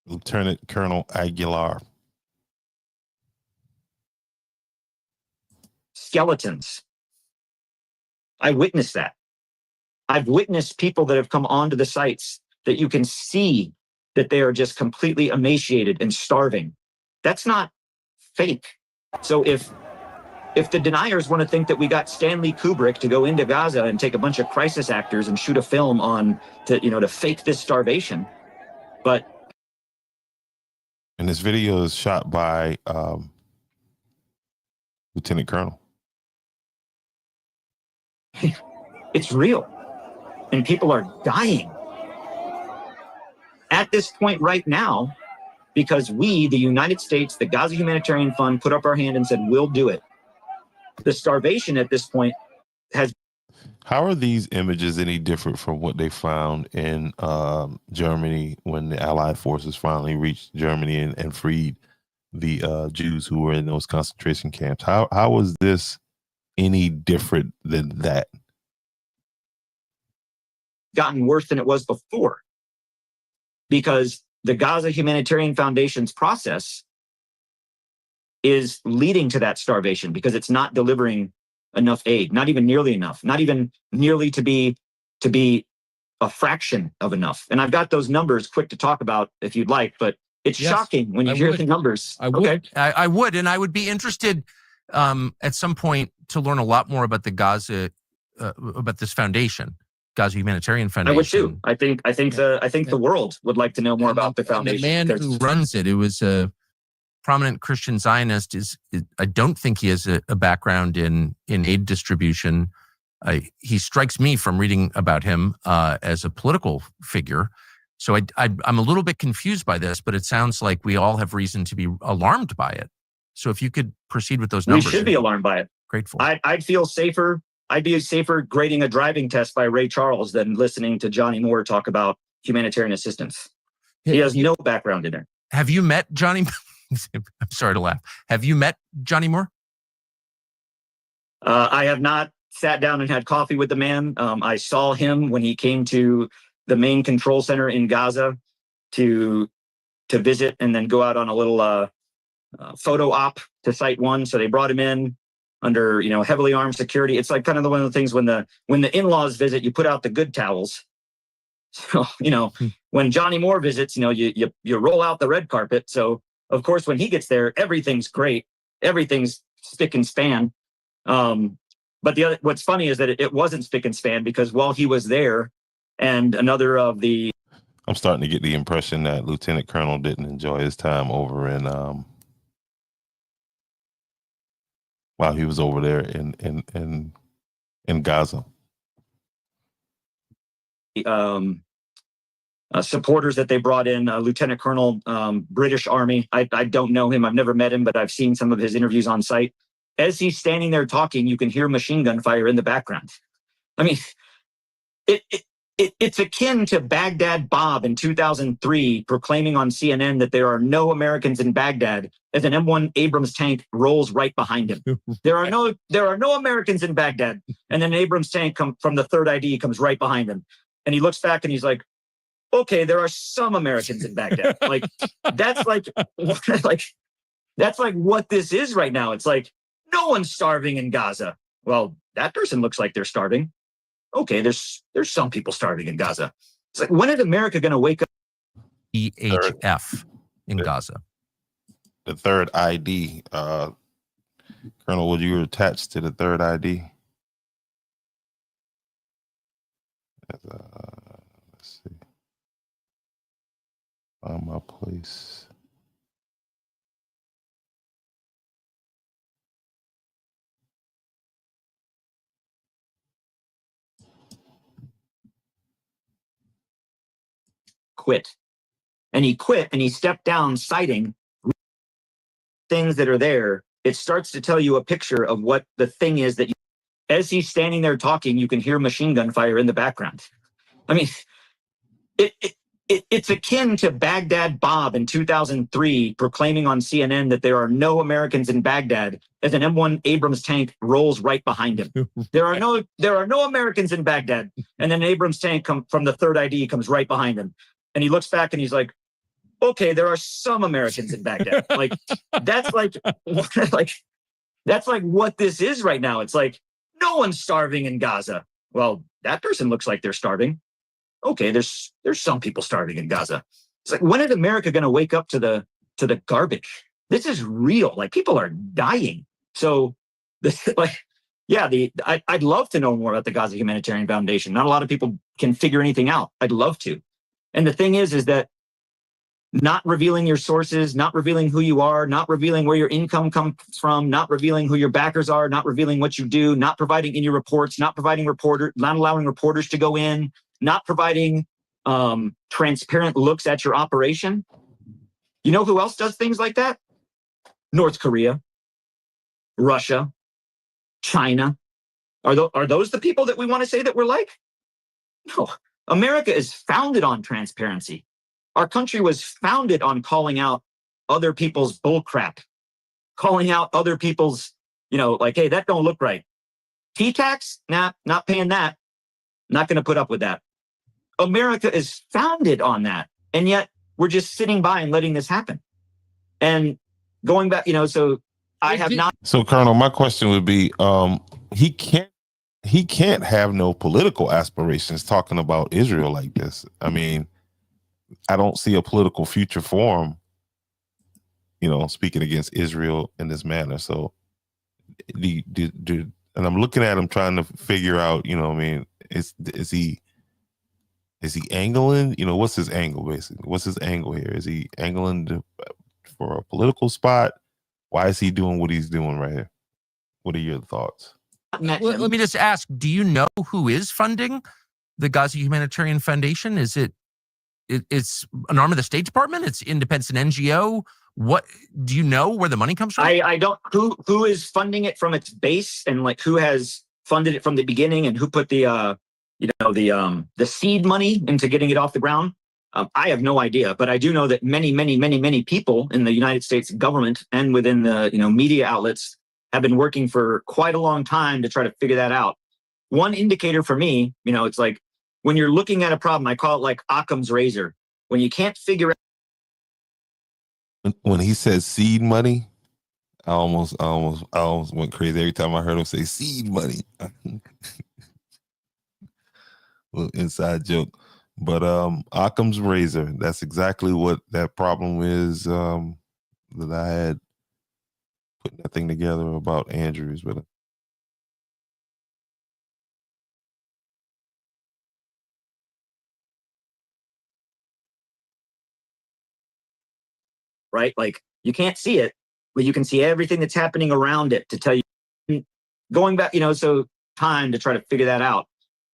Lieutenant Colonel Aguilar. Skeletons. I witnessed that. I've witnessed people that have come onto the sites that you can see that they are just completely emaciated and starving. That's not fake. So if the deniers want to think that we got Stanley Kubrick to go into Gaza and take a bunch of crisis actors and shoot a film to fake this starvation, and this video is shot by Lieutenant Colonel. It's real. And people are dying at this point right now because we, the United States, the Gaza Humanitarian Fund, put up our hand and said, we'll do it. The starvation at this point has... How are these images any different from what they found in Germany when the Allied forces finally reached Germany and freed the Jews who were in those concentration camps? How was this any different than that? Gotten worse than it was before because the Gaza Humanitarian Foundation's process is leading to that starvation because it's not delivering enough aid, not even nearly enough, not even nearly to be a fraction of enough. And I've got those numbers quick to talk about if you'd like, but it's shocking when you hear the numbers. I would, and I would be interested at some point to learn a lot more about the Gaza, about this foundation. Gaza Humanitarian I Foundation. would too. I think the world would like to know more about the foundation. And the man who runs it, who was a prominent Christian Zionist, I don't think he has a background in aid distribution. He strikes me from reading about him as a political figure. So I'm a little bit confused by this, but it sounds like we all have reason to be alarmed by it. So if you could proceed with those numbers. We should be alarmed by it. Grateful. I'd feel safer. I'd be safer grading a driving test by Ray Charles than listening to Johnny Moore talk about humanitarian assistance. He has no background in it. Have you met Johnny? I'm sorry to laugh. Have you met Johnny Moore? I have not sat down and had coffee with the man. I saw him when he came to the main control center in Gaza to visit and then go out on a little photo op to Site 1. So they brought him in under heavily armed security. It's like kind of one of the things when the in-laws visit, you put out the good towels. So when Johnny Moore visits, you roll out the red carpet. So of course when he gets there, everything's great, everything's spick and span. But what's funny is that it wasn't spick and span, because while he was there, and another of the, I'm starting to get the impression that Lieutenant Colonel didn't enjoy his time over in while he was over there in Gaza. Supporters that they brought in, Lieutenant Colonel, British Army. I don't know him. I've never met him, but I've seen some of his interviews on site. As he's standing there talking, you can hear machine gun fire in the background. I mean, it's akin to Baghdad Bob in 2003 proclaiming on CNN that there are no Americans in Baghdad as an M1 Abrams tank rolls right behind him. There are no Americans in Baghdad, and then an Abrams tank from the third ID comes right behind him, and he looks back and he's like, "Okay, there are some Americans in Baghdad." Like that's like what this is right now. It's like, no one's starving in Gaza. Well, that person looks like they're starving. Okay, there's some people starving in Gaza. It's like, when is America going to wake up? EHF in Gaza. The third ID, Colonel, would you attach to the third ID? Let's see. Find my place. Quit. And he quit and he stepped down, citing things that are there. It starts to tell you a picture of what the thing is that as he's standing there talking, you can hear machine gun fire in the background. I mean, it's akin to Baghdad Bob in 2003 proclaiming on CNN that there are no Americans in Baghdad as an M1 Abrams tank rolls right behind him. There are no Americans in Baghdad, and then an Abrams tank from the third ID comes right behind him. And he looks back and he's like, "Okay, there are some Americans in Baghdad." Like that's like what this is right now. It's like, no one's starving in Gaza. Well, that person looks like they're starving. Okay, there's some people starving in Gaza. It's like, when is America going to wake up to the garbage? This is real. Like, people are dying. So, I'd love to know more about the Gaza Humanitarian Foundation. Not a lot of people can figure anything out. I'd love to. And the thing is that not revealing your sources, not revealing who you are, not revealing where your income comes from, not revealing who your backers are, not revealing what you do, not providing any reports, not allowing reporters to go in, not providing transparent looks at your operation. You know who else does things like that? North Korea, Russia, China. Are those the people that we want to say that we're like? No. America is founded on transparency. Our country was founded on calling out other people's bullcrap, calling out other people's, like, hey, that don't look right. T-tax? Nah, not paying that. Not going to put up with that. America is founded on that. And yet we're just sitting by and letting this happen. And going back, so I have not. So, Colonel, my question would be, he can't have no political aspirations talking about Israel like this. I mean, I don't see a political future for him, speaking against Israel in this manner. So, and I'm looking at him trying to figure out, Is he angling? You know, what's his angle basically? What's his angle here? Is he angling for a political spot? Why is he doing what he's doing right here? What are your thoughts? Well, let me just ask, do you know who is funding the Gaza Humanitarian Foundation? Is it's an arm of the State Department? It's independent NGO? What do you know where the money comes from? I don't who is funding it from its base, and like who has funded it from the beginning, and who put the seed money into getting it off the ground. I have no idea, but I do know that many people in the United States government and within the media outlets have been working for quite a long time to try to figure that out. One indicator for me, it's like when you're looking at a problem, I call it like Occam's razor. When you can't figure out. When he says seed money, I almost went crazy every time I heard him say seed money. Little inside joke. But Occam's razor, that's exactly what that problem is that I had putting that thing together about Andrews. But right, like you can't see it, but you can see everything that's happening around it to tell you. Going back, so time to try to figure that out.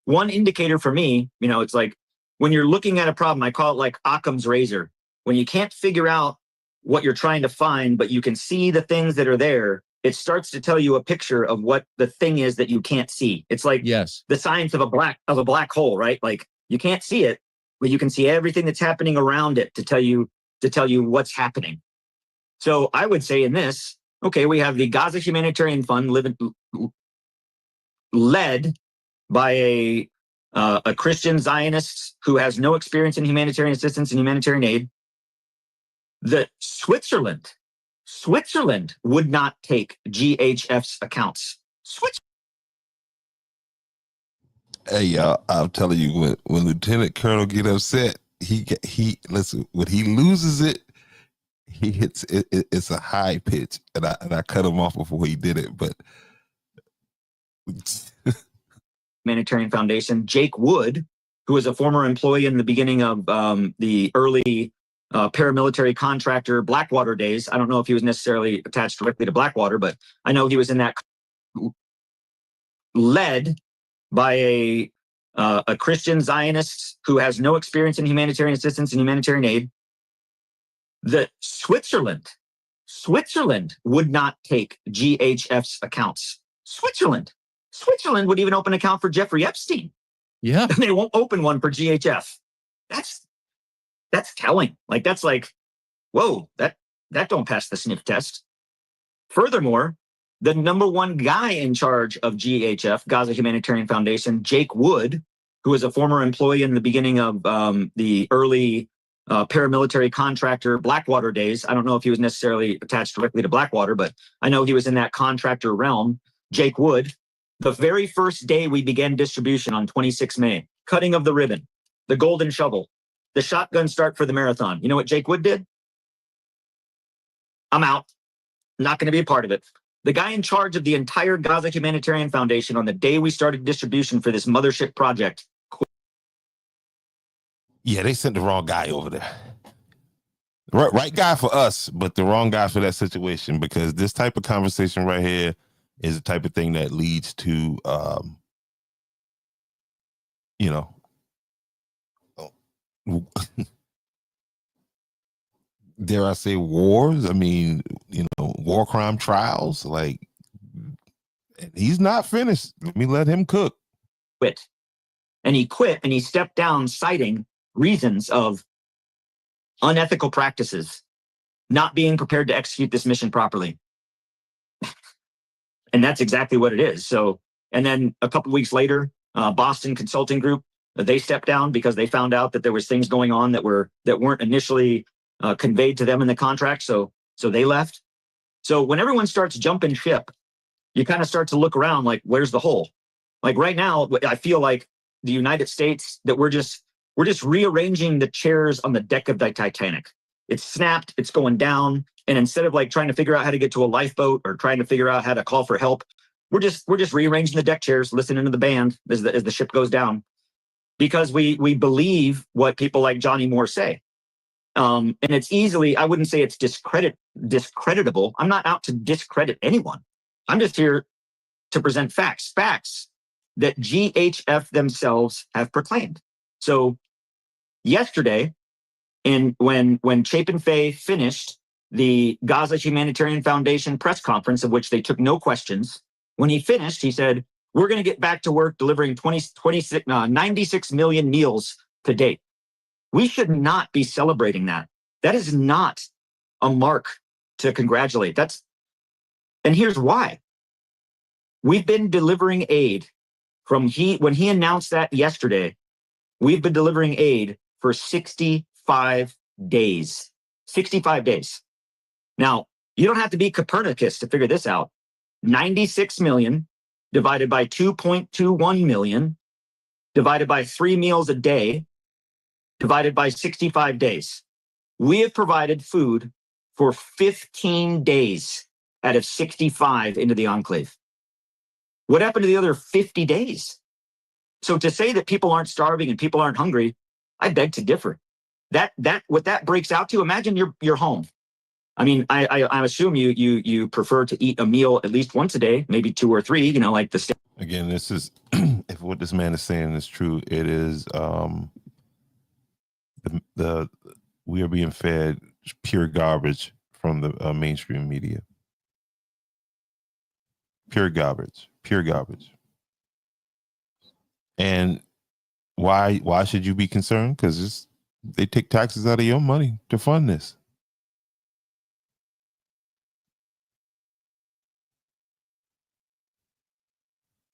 One indicator for me, it's like when you're looking at a problem, I call it like Occam's razor. When you can't figure out what you're trying to find, but you can see the things that are there, it starts to tell you a picture of what the thing is that you can't see. It's like the science of a black hole, right? Like you can't see it, but you can see everything that's happening around it to tell you what's happening. So I would say in this, okay, we have the Gaza Humanitarian Fund led by a Christian Zionist who has no experience in humanitarian assistance and humanitarian aid. That Switzerland would not take GHF's accounts. Hey, y'all, I'm telling you, when Lieutenant Colonel get upset, he listen. When he loses it, he hits it. It's a high pitch, and I cut him off before he did it. But Humanitarian Foundation, Jake Wood, who was a former employee in the beginning of the early paramilitary contractor Blackwater days. I don't know if he was necessarily attached directly to Blackwater, but I know he was in that. Led by a Christian Zionist who has no experience in humanitarian assistance and humanitarian aid. That Switzerland would not take GHF's accounts. Switzerland would even open an account for Jeffrey Epstein. Yeah. And they won't open one for GHF. That's telling. Like, that's like, whoa, that don't pass the sniff test. Furthermore, the number one guy in charge of GHF, Gaza Humanitarian Foundation, Jake Wood, who was a former employee in the beginning of the early paramilitary contractor Blackwater days. I don't know if he was necessarily attached directly to Blackwater, but I know he was in that contractor realm. Jake Wood, the very first day we began distribution on 26 May, cutting of the ribbon, the golden shovel, the shotgun start for the marathon. You know what Jake Wood did? I'm out. Not going to be a part of it. The guy in charge of the entire Gaza Humanitarian Foundation on the day we started distribution for this mothership project. Yeah, they sent the wrong guy over there. Right guy for us, but the wrong guy for that situation, because this type of conversation right here is the type of thing that leads to, dare I say wars? I mean, war crime trials. Like, he's not finished. Let me let him cook. Quit. And he quit and he stepped down citing reasons of unethical practices, not being prepared to execute this mission properly. And that's exactly what it is. So, and then a couple of weeks later, Boston Consulting Group, they stepped down because they found out that there was things going on that weren't initially conveyed to them in the contract. So they left. So when everyone starts jumping ship, you kind of start to look around like, where's the hole? Like right now, I feel like the United States, that we're just rearranging the chairs on the deck of the Titanic. It's snapped, it's going down. And instead of like trying to figure out how to get to a lifeboat or trying to figure out how to call for help, we're just rearranging the deck chairs, listening to the band as the ship goes down, because we believe what people like Johnny Moore say. And it's easily, I wouldn't say it's discreditable. I'm not out to discredit anyone. I'm just here to present facts that GHF themselves have proclaimed. So yesterday, when Chapin Fay finished the Gaza Humanitarian Foundation press conference, of which they took no questions, when he finished, he said, we're going to get back to work delivering 96 million meals to date. We should not be celebrating that. That is not a mark to congratulate. And here's why. We've been delivering aid when he announced that yesterday. We've been delivering aid for 65 days. 65 days. Now, you don't have to be Copernicus to figure this out. 96 million divided by 2.21 million divided by 3 meals a day divided by 65 days. We have provided food for 15 days out of 65 into the enclave. What happened to the other 50 days? So to say that people aren't starving and people aren't hungry, I beg to differ. What that breaks out to, imagine you're home. I mean, I assume you prefer to eat a meal at least once a day, maybe 2 or 3, like the Again, this is if what this man is saying is true, it is we are being fed pure garbage from the mainstream media. Pure garbage. And why should you be concerned? Because they take taxes out of your money to fund this.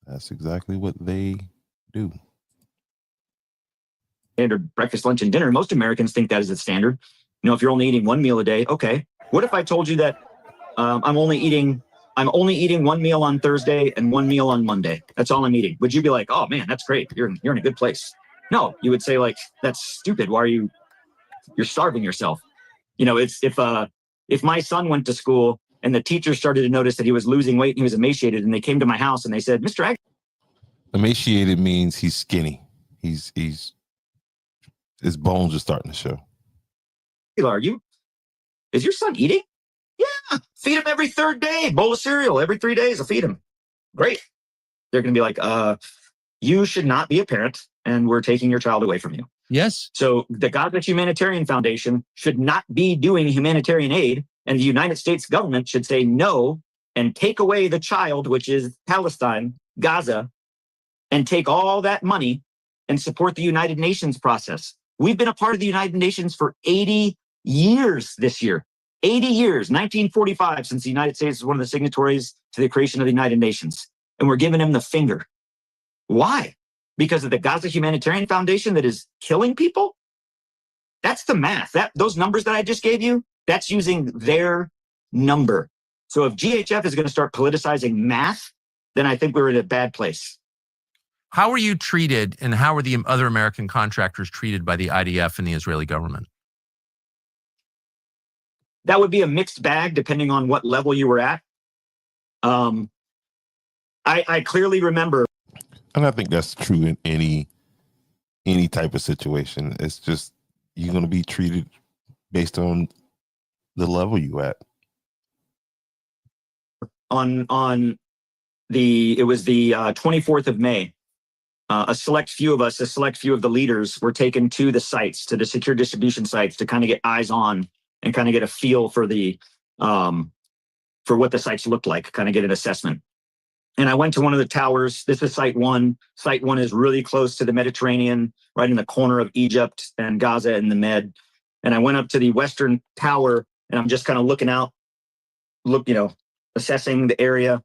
That's exactly what they do. Standard breakfast, lunch, and dinner. Most Americans think that is the standard. If you're only eating 1 meal a day, okay. What if I told you that I'm only eating 1 meal on Thursday and 1 meal on Monday? That's all I'm eating. Would you be like, oh man, that's great. You're in a good place? No, you would say like, that's stupid. Why are you're starving yourself? It's if my son went to school and the teacher started to notice that he was losing weight and he was emaciated, and they came to my house and they said, Mr. Ag-. Emaciated means he's skinny. He's his bones are starting to show. Is your son eating? Yeah, feed him every 3rd day. Bowl of cereal every 3 days. I'll feed him. Great. They're going to be like, you should not be a parent, and we're taking your child away from you. Yes. So the Gaza Humanitarian Foundation should not be doing humanitarian aid, and the United States government should say no and take away the child, which is Palestine, Gaza, and take all that money and support the United Nations process. We've been a part of the United Nations for 80 years this year. 80 years, 1945, since the United States was one of the signatories to the creation of the United Nations. And we're giving him the finger. Why? Because of the Gaza Humanitarian Foundation that is killing people? That's the math. Those numbers that I just gave you, that's using their number. So if GHF is going to start politicizing math, then I think we're in a bad place. How are you treated, and how are the other American contractors treated by the IDF and the Israeli government? That would be a mixed bag depending on what level you were at. I clearly remember. And I think that's true in any type of situation. It's just you're going to be treated based on the level you at. It was the 24th of May. A select few of the leaders were taken to the sites, to the secure distribution sites, to kind of get eyes on and kind of get a feel for for what the sites looked like, kind of get an assessment. And I went to one of the towers. This is Site 1. Site 1 is really close to the Mediterranean, right in the corner of Egypt and Gaza and the Med. And I went up to the western tower, and I'm just kind of looking out, assessing the area.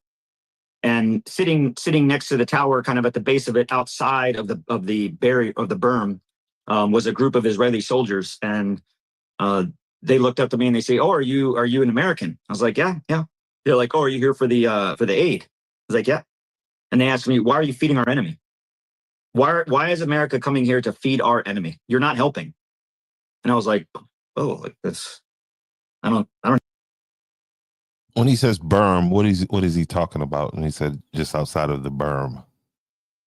And sitting next to the tower, kind of at the base of it, outside of the barrier of the berm, was a group of Israeli soldiers. And they looked up to me and they say, "Oh, are you an American?" I was like, "Yeah." They're like, "Oh, are you here for the aid?" I was like, "Yeah." And they asked me, "Why are you feeding our enemy? Why is America coming here to feed our enemy? You're not helping." And I was like, "Oh, that's I don't When he says berm, what is he talking about? And he said just outside of the berm.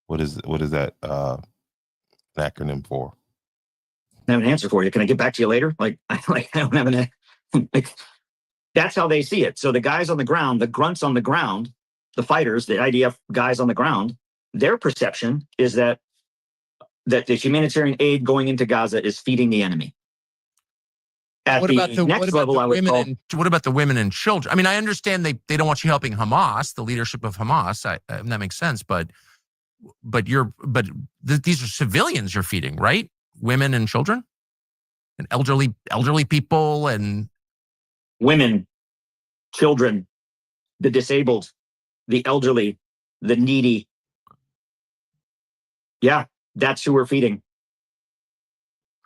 What is that acronym for? I have an answer for you. Can I get back to you later? I don't have an like. That's how they see it. So the guys on the ground, the grunts on the ground, the fighters, the IDF guys on the ground, their perception is that the humanitarian aid going into Gaza is feeding the enemy. At the next level, I would call. What about the women and children? I mean, I understand they don't want you helping Hamas, the leadership of Hamas. That makes sense, but these are civilians you're feeding, right? Women and children, and elderly people, and women, children, the disabled, the elderly, the needy. Yeah, that's who we're feeding.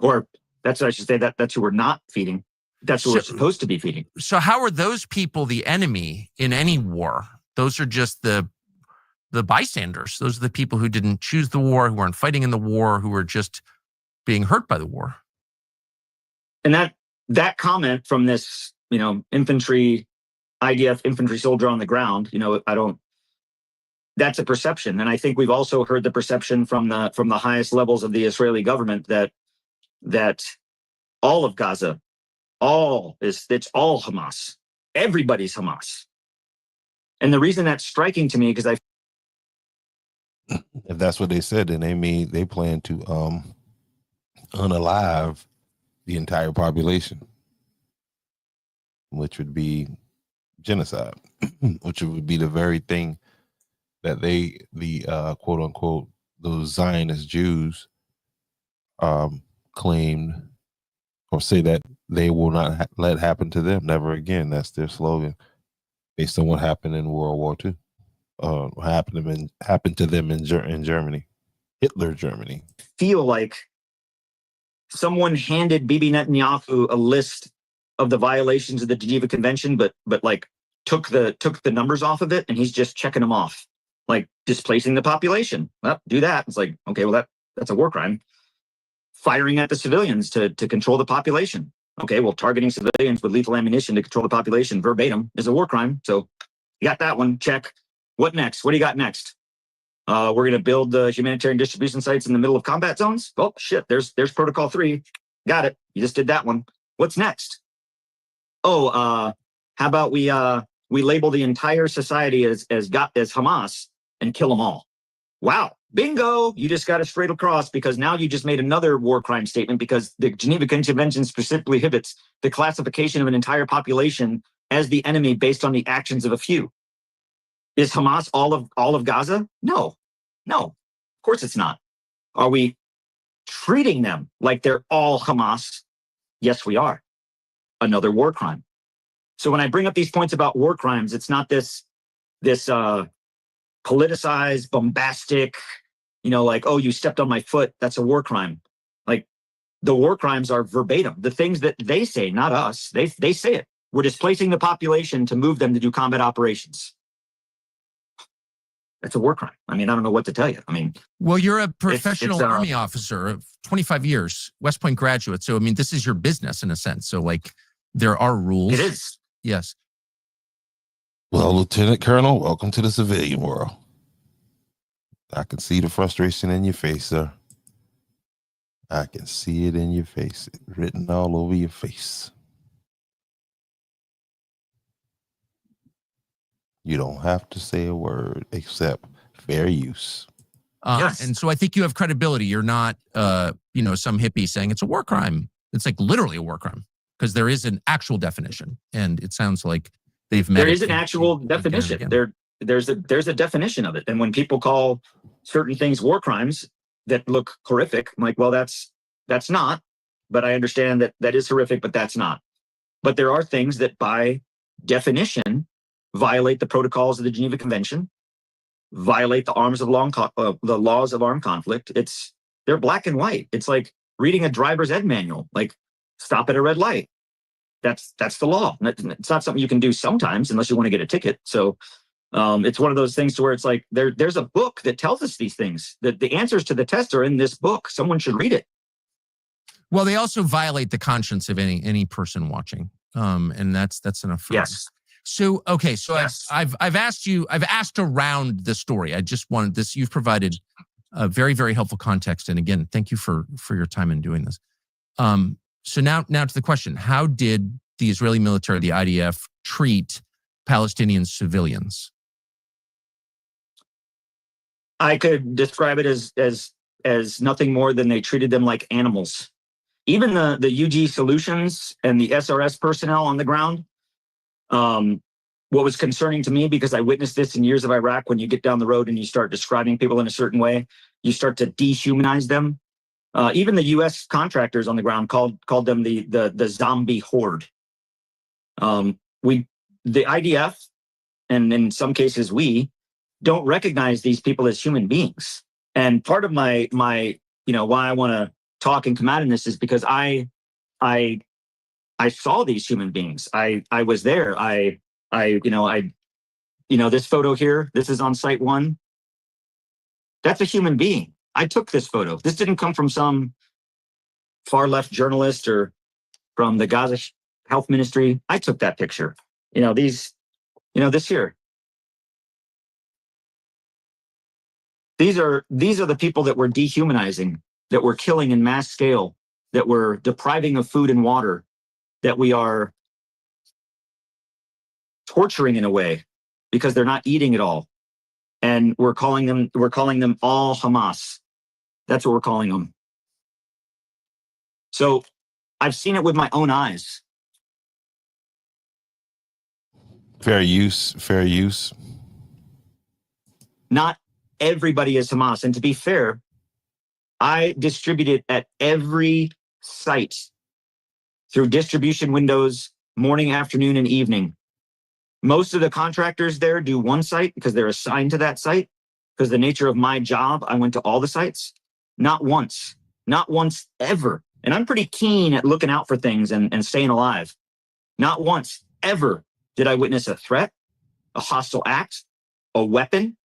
Or that's what I should say, that's who we're not feeding. That's who we're supposed to be feeding. So how are those people the enemy in any war? Those are just the bystanders. Those are the people who didn't choose the war, who weren't fighting in the war, who were just being hurt by the war. And that comment from this, infantry, IDF infantry soldier on the ground, that's a perception. And I think we've also heard the perception from the highest levels of the Israeli government that all of Gaza, it's all Hamas. Everybody's Hamas. And the reason that's striking to me, because if that's what they said, then they plan to unalive the entire population, which would be genocide, which would be the very thing that the quote unquote, those Zionist Jews claimed or say that they will not let happen to them. Never again. That's their slogan, based on what happened in World War II. Happened to them in Germany, Hitler Germany. Feel like someone handed Bibi Netanyahu a list of the violations of the Geneva Convention, but like took the numbers off of it, and he's just checking them off, like displacing the population. Well, do that. It's like, okay, well that's a war crime. Firing at the civilians to control the population. Okay, well, targeting civilians with lethal ammunition to control the population verbatim is a war crime. So you got that one, check. What next? What do you got next? We're going to build the humanitarian distribution sites in the middle of combat zones. Oh shit, there's protocol 3. Got it. You just did that one. What's next? Oh, how about we label the entire society as Hamas and kill them all? Wow, bingo! You just got it straight across, because now you just made another war crime statement, because the Geneva Convention specifically prohibits the classification of an entire population as the enemy based on the actions of a few. Is Hamas all of Gaza? No, of course it's not. Are we treating them like they're all Hamas? Yes, we are. Another war crime. So when I bring up these points about war crimes, it's not this politicized, bombastic, like, oh, you stepped on my foot, that's a war crime. Like, the war crimes are verbatim. The things that they say, not us, they say it. We're displacing the population to move them to do combat operations. It's a war crime. I mean, I don't know what to tell you. I mean, well, you're a professional Army officer of 25 years, West Point graduate. So, I mean, this is your business in a sense. So, like, there are rules. It is. Yes. Well, Lieutenant Colonel, welcome to the civilian world. I can see the frustration in your face, sir. I can see it in your face, written all over your face. You don't have to say a word except fair use. Yes. And so I think you have credibility. You're not, some hippie saying it's a war crime. It's like literally a war crime, because there is an actual definition, and it sounds like they've met. There is an actual definition. There's a definition of it. And when people call certain things war crimes that look horrific, I'm like, well, that's not. But I understand that is horrific, but that's not. But there are things that, by definition, violate the protocols of the Geneva Convention, violate the laws of armed conflict. They're black and white. It's like reading a driver's ed manual. Like, stop at a red light. That's the law. It's not something you can do sometimes unless you want to get a ticket. So it's one of those things to where it's like there's a book that tells us these things. The answers to the test are in this book. Someone should read it. Well, they also violate the conscience of any person watching. And that's enough for yes. us. So, okay. So Yes. I've asked around the story. I just wanted this. You've provided a very, very helpful context. And again, thank you for your time in doing this. So now to the question: how did the Israeli military, the IDF, treat Palestinian civilians? I could describe it as nothing more than they treated them like animals. Even the UG Solutions and the SRS personnel on the ground. What was concerning to me, because I witnessed this in years of Iraq, when you get down the road and you start describing people in a certain way, you start to dehumanize them. Even the U.S. contractors on the ground called them the zombie horde. The IDF, and in some cases we, don't recognize these people as human beings. And part of my why I want to talk and come out in this is because I saw these human beings. I was there. This photo here, this is on site one. That's a human being. I took this photo. This didn't come from some far left journalist or from the Gaza Health Ministry. I took that picture. This here. These are the people that we're dehumanizing, that we're killing in mass scale, that we're depriving of food and water, that we are torturing in a way because they're not eating at all. And we're calling them all Hamas. That's what we're calling them. So I've seen it with my own eyes. Fair use. Not everybody is Hamas. And to be fair, I distribute it at every site through distribution windows, morning, afternoon, and evening. Most of the contractors there do one site because they're assigned to that site. Because the nature of my job, I went to all the sites. Not once ever. And I'm pretty keen at looking out for things and staying alive. Not once ever did I witness a threat, a hostile act, a weapon,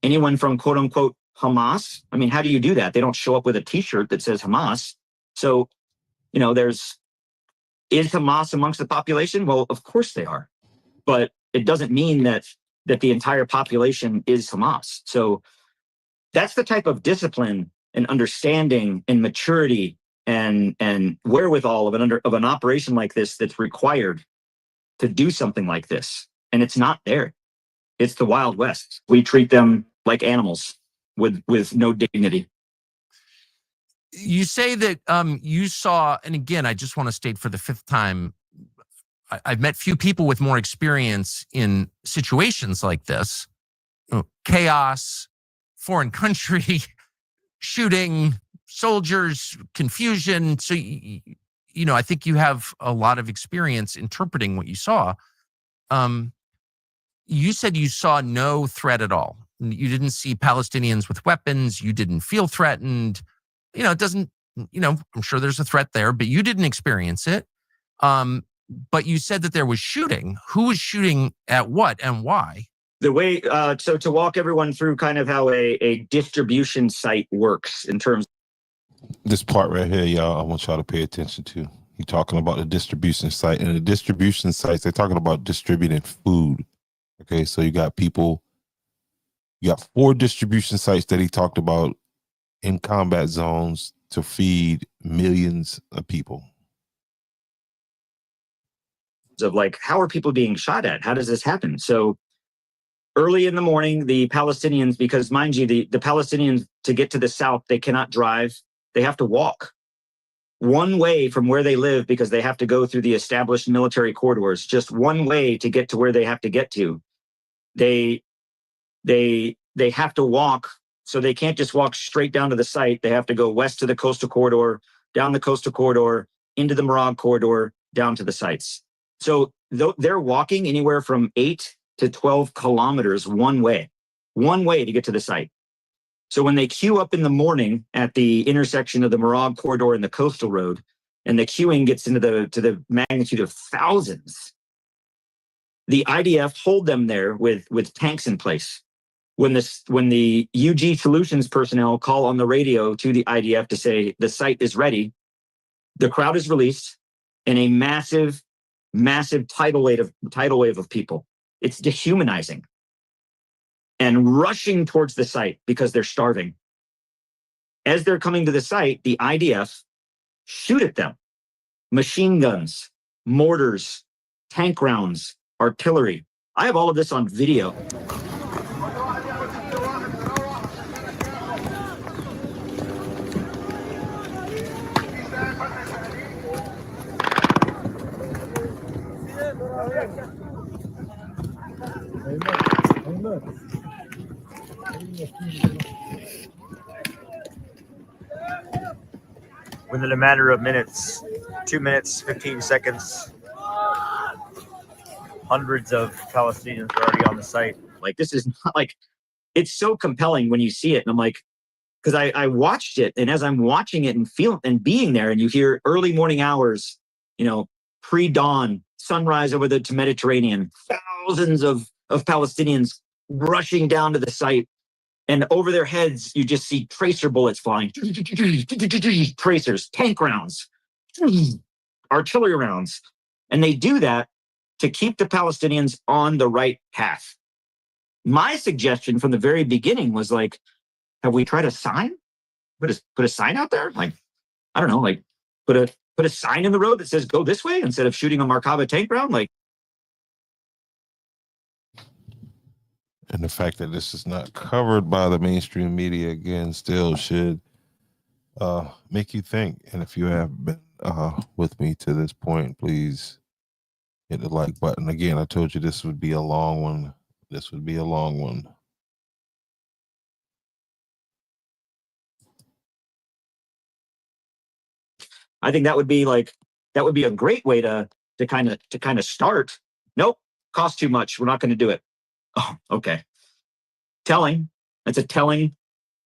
anyone from quote unquote Hamas. I mean, how do you do that? They don't show up with a t-shirt that says Hamas. So, is Hamas amongst the population? Well, of course they are. But it doesn't mean that the entire population is Hamas. So that's the type of discipline and understanding and maturity and wherewithal of an operation like this that's required to do something like this. And it's not there. It's the Wild West. We treat them like animals with no dignity. You say that you saw, and again, I just want to state for the fifth time, I've met few people with more experience in situations like this. Chaos, foreign country, shooting, soldiers, confusion. So, I think you have a lot of experience interpreting what you saw. You said you saw no threat at all. You didn't see Palestinians with weapons. You didn't feel threatened. It doesn't, I'm sure there's a threat there, but you didn't experience it. But you said that there was shooting. Who was shooting at what and why? The way, so to walk everyone through kind of how a distribution site works in terms. This part right here, y'all, I want y'all to pay attention to. You're talking about the distribution site, and the distribution sites, they're talking about distributing food. Okay, so you got 4 distribution sites that he talked about in combat zones to feed millions of people. Of like, how are people being shot at? How does this happen? So early in the morning, the Palestinians, because mind you, the Palestinians, to get to the south, they cannot drive. They have to walk one way from where they live because they have to go through the established military corridors, just one way to get to where they have to get to. They have to walk, so they can't just walk straight down to the site. They have to go west to the coastal corridor, down the coastal corridor, into the Marag corridor, down to the sites. So they're walking anywhere from 8 to 12 kilometers one way to get to the site. So when they queue up in the morning at the intersection of the Marag corridor and the coastal road, and the queuing gets into the magnitude of thousands, the IDF hold them there with tanks in place. When the UG Solutions personnel call on the radio to the IDF to say the site is ready, the crowd is released, and a massive tidal wave of people It's dehumanizing. And rushing towards the site because they're starving. As they're coming to the site, the IDF shoot at them. Machine guns, mortars, tank rounds, artillery. I have all of this on video. Within a matter of minutes, 2 minutes, 15 seconds, hundreds of Palestinians are already on the site. Like, this is not like, it's so compelling when you see it. And I'm like, because I watched it, and as I'm watching it and feeling and being there, and you hear early morning hours, pre-dawn, sunrise over the Mediterranean, thousands of Palestinians rushing down to the site, and over their heads, you just see tracer bullets flying, tracers, tank rounds, artillery rounds. And they do that to keep the Palestinians on the right path. My suggestion from the very beginning was like, have we tried a sign? Put a sign out there? Like, I don't know, like put a sign in the road that says go this way instead of shooting a Markava tank round? Like, and the fact that this is not covered by the mainstream media again still should make you think. And if you have been with me to this point, please hit the like button. Again, I told you this would be a long one. This would be a long one. I think that would be a great way to kind of start. Nope, cost too much. We're not going to do it. Oh, okay. Telling. That's a telling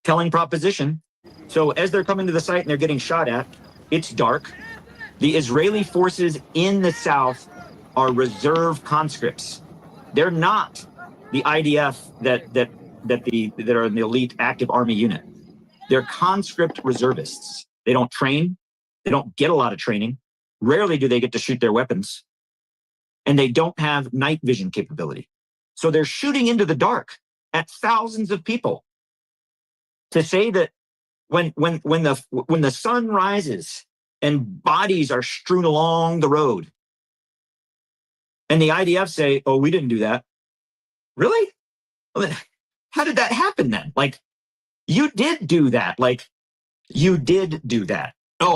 proposition. So as they're coming to the site and they're getting shot at, it's dark. The Israeli forces in the south are reserve conscripts. They're not the IDF that are in the elite active army unit. They're conscript reservists. They don't train. They don't get a lot of training. Rarely do they get to shoot their weapons. And they don't have night vision capability. So they're shooting into the dark at thousands of people. To say that when the sun rises and bodies are strewn along the road, and the IDF say, "Oh, we didn't do that." Really? Well, then, how did that happen then? Like, you did do that. Like, you did do that. Oh.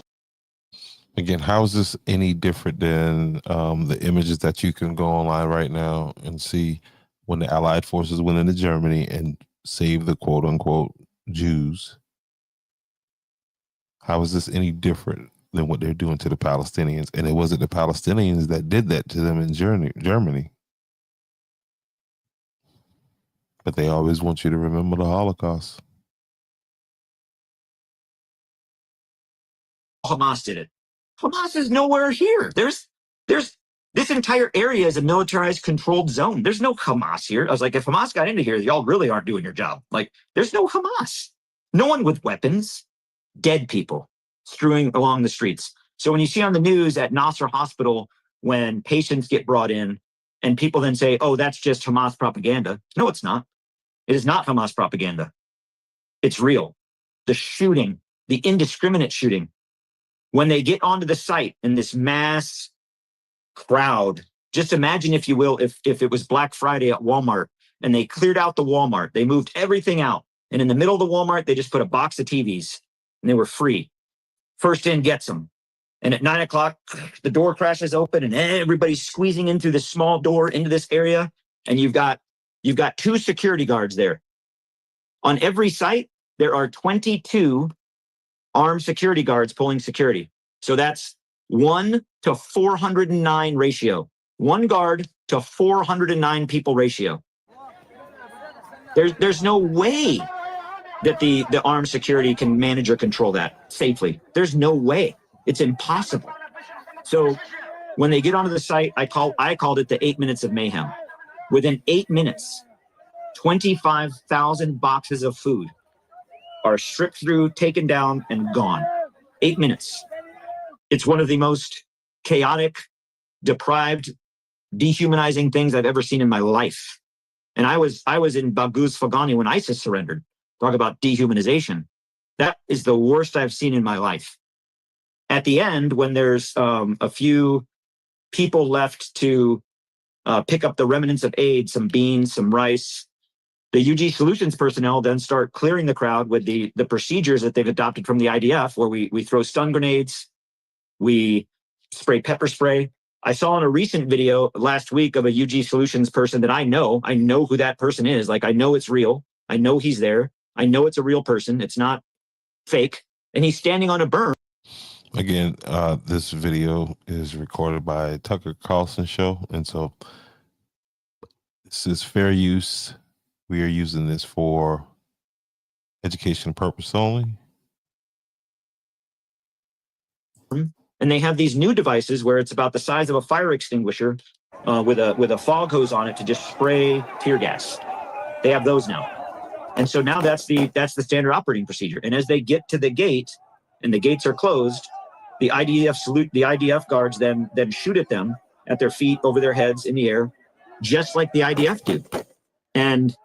Again, how is this any different than the images that you can go online right now and see when the Allied forces went into Germany and saved the quote unquote Jews? How is this any different than what they're doing to the Palestinians? And it wasn't the Palestinians that did that to them in Germany. But they always want you to remember the Holocaust. Hamas did it. Hamas is nowhere here. There's this entire area is a militarized controlled zone. There's no Hamas here. I was like, if Hamas got into here, y'all really aren't doing your job. Like, there's no Hamas. No one with weapons. Dead people strewing along the streets. So when you see on the news at Nasser Hospital, when patients get brought in and people then say, oh, that's just Hamas propaganda. No, it's not. It is not Hamas propaganda. It's real. The shooting, the indiscriminate shooting, when they get onto the site in this mass crowd, just imagine, if you will, if it was Black Friday at Walmart and they cleared out the Walmart, they moved everything out. And in the middle of the Walmart, they just put a box of TVs and they were free. First in gets them. And at 9 o'clock, the door crashes open and everybody's squeezing in through this small door into this area. And you've got 2 security guards there. On every site, there are 22 armed security guards pulling security. So that's 1 to 409 ratio. 1 guard to 409 people ratio. There's no way that the armed security can manage or control that safely. There's no way. It's impossible. So when they get onto the site, I called it the 8 minutes of mayhem. Within 8 minutes, 25,000 boxes of food are stripped through, taken down, and gone. 8 minutes. It's one of the most chaotic, deprived dehumanizing things I've ever seen in my life. And I was in Baghouz Fagani when ISIS surrendered. Talk about dehumanization. That is the worst I've seen in my life. At the end, when there's a few people left to pick up the remnants of aid, some beans, some rice, the UG Solutions personnel then start clearing the crowd with the procedures that they've adopted from the IDF, where we throw stun grenades, we spray pepper spray. I saw in a recent video last week of a UG Solutions person that I know who that person is. Like, I know it's real. I know he's there. I know it's a real person. It's not fake. And he's standing on a berm. Again, this video is recorded by Tucker Carlson show. And so this is fair use. We are using this for educational purpose only. And they have these new devices where it's about the size of a fire extinguisher with a fog hose on it to just spray tear gas. They have those now. And so now that's the standard operating procedure. And as they get to the gate and the gates are closed, the IDF guards then shoot at them at their feet, over their heads, in the air, just like the IDF do. And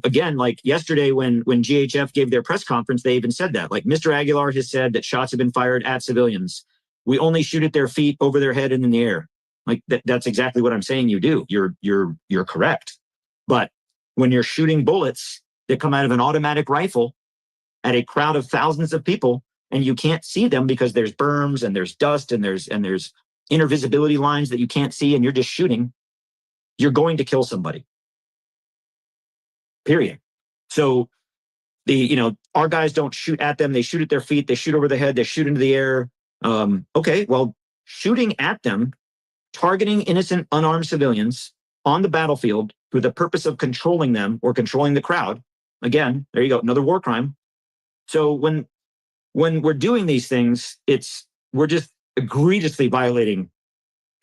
again, like yesterday when GHF gave their press conference, they even said that. Like, Mr. Aguilar has said that shots have been fired at civilians. We only shoot at their feet, over their head, and in the air. Like, that's exactly what I'm saying you do. You're correct. But when you're shooting bullets that come out of an automatic rifle at a crowd of thousands of people, and you can't see them because there's berms and there's dust and there's intervisibility lines that you can't see, and you're just shooting, you're going to kill somebody. Period. So our guys don't shoot at them. They shoot at their feet. They shoot over the head. They shoot into the air. Okay, well, shooting at them, targeting innocent, unarmed civilians on the battlefield with the purpose of controlling them or controlling the crowd. Again, there you go, another war crime. So when we're doing these things, we're just egregiously violating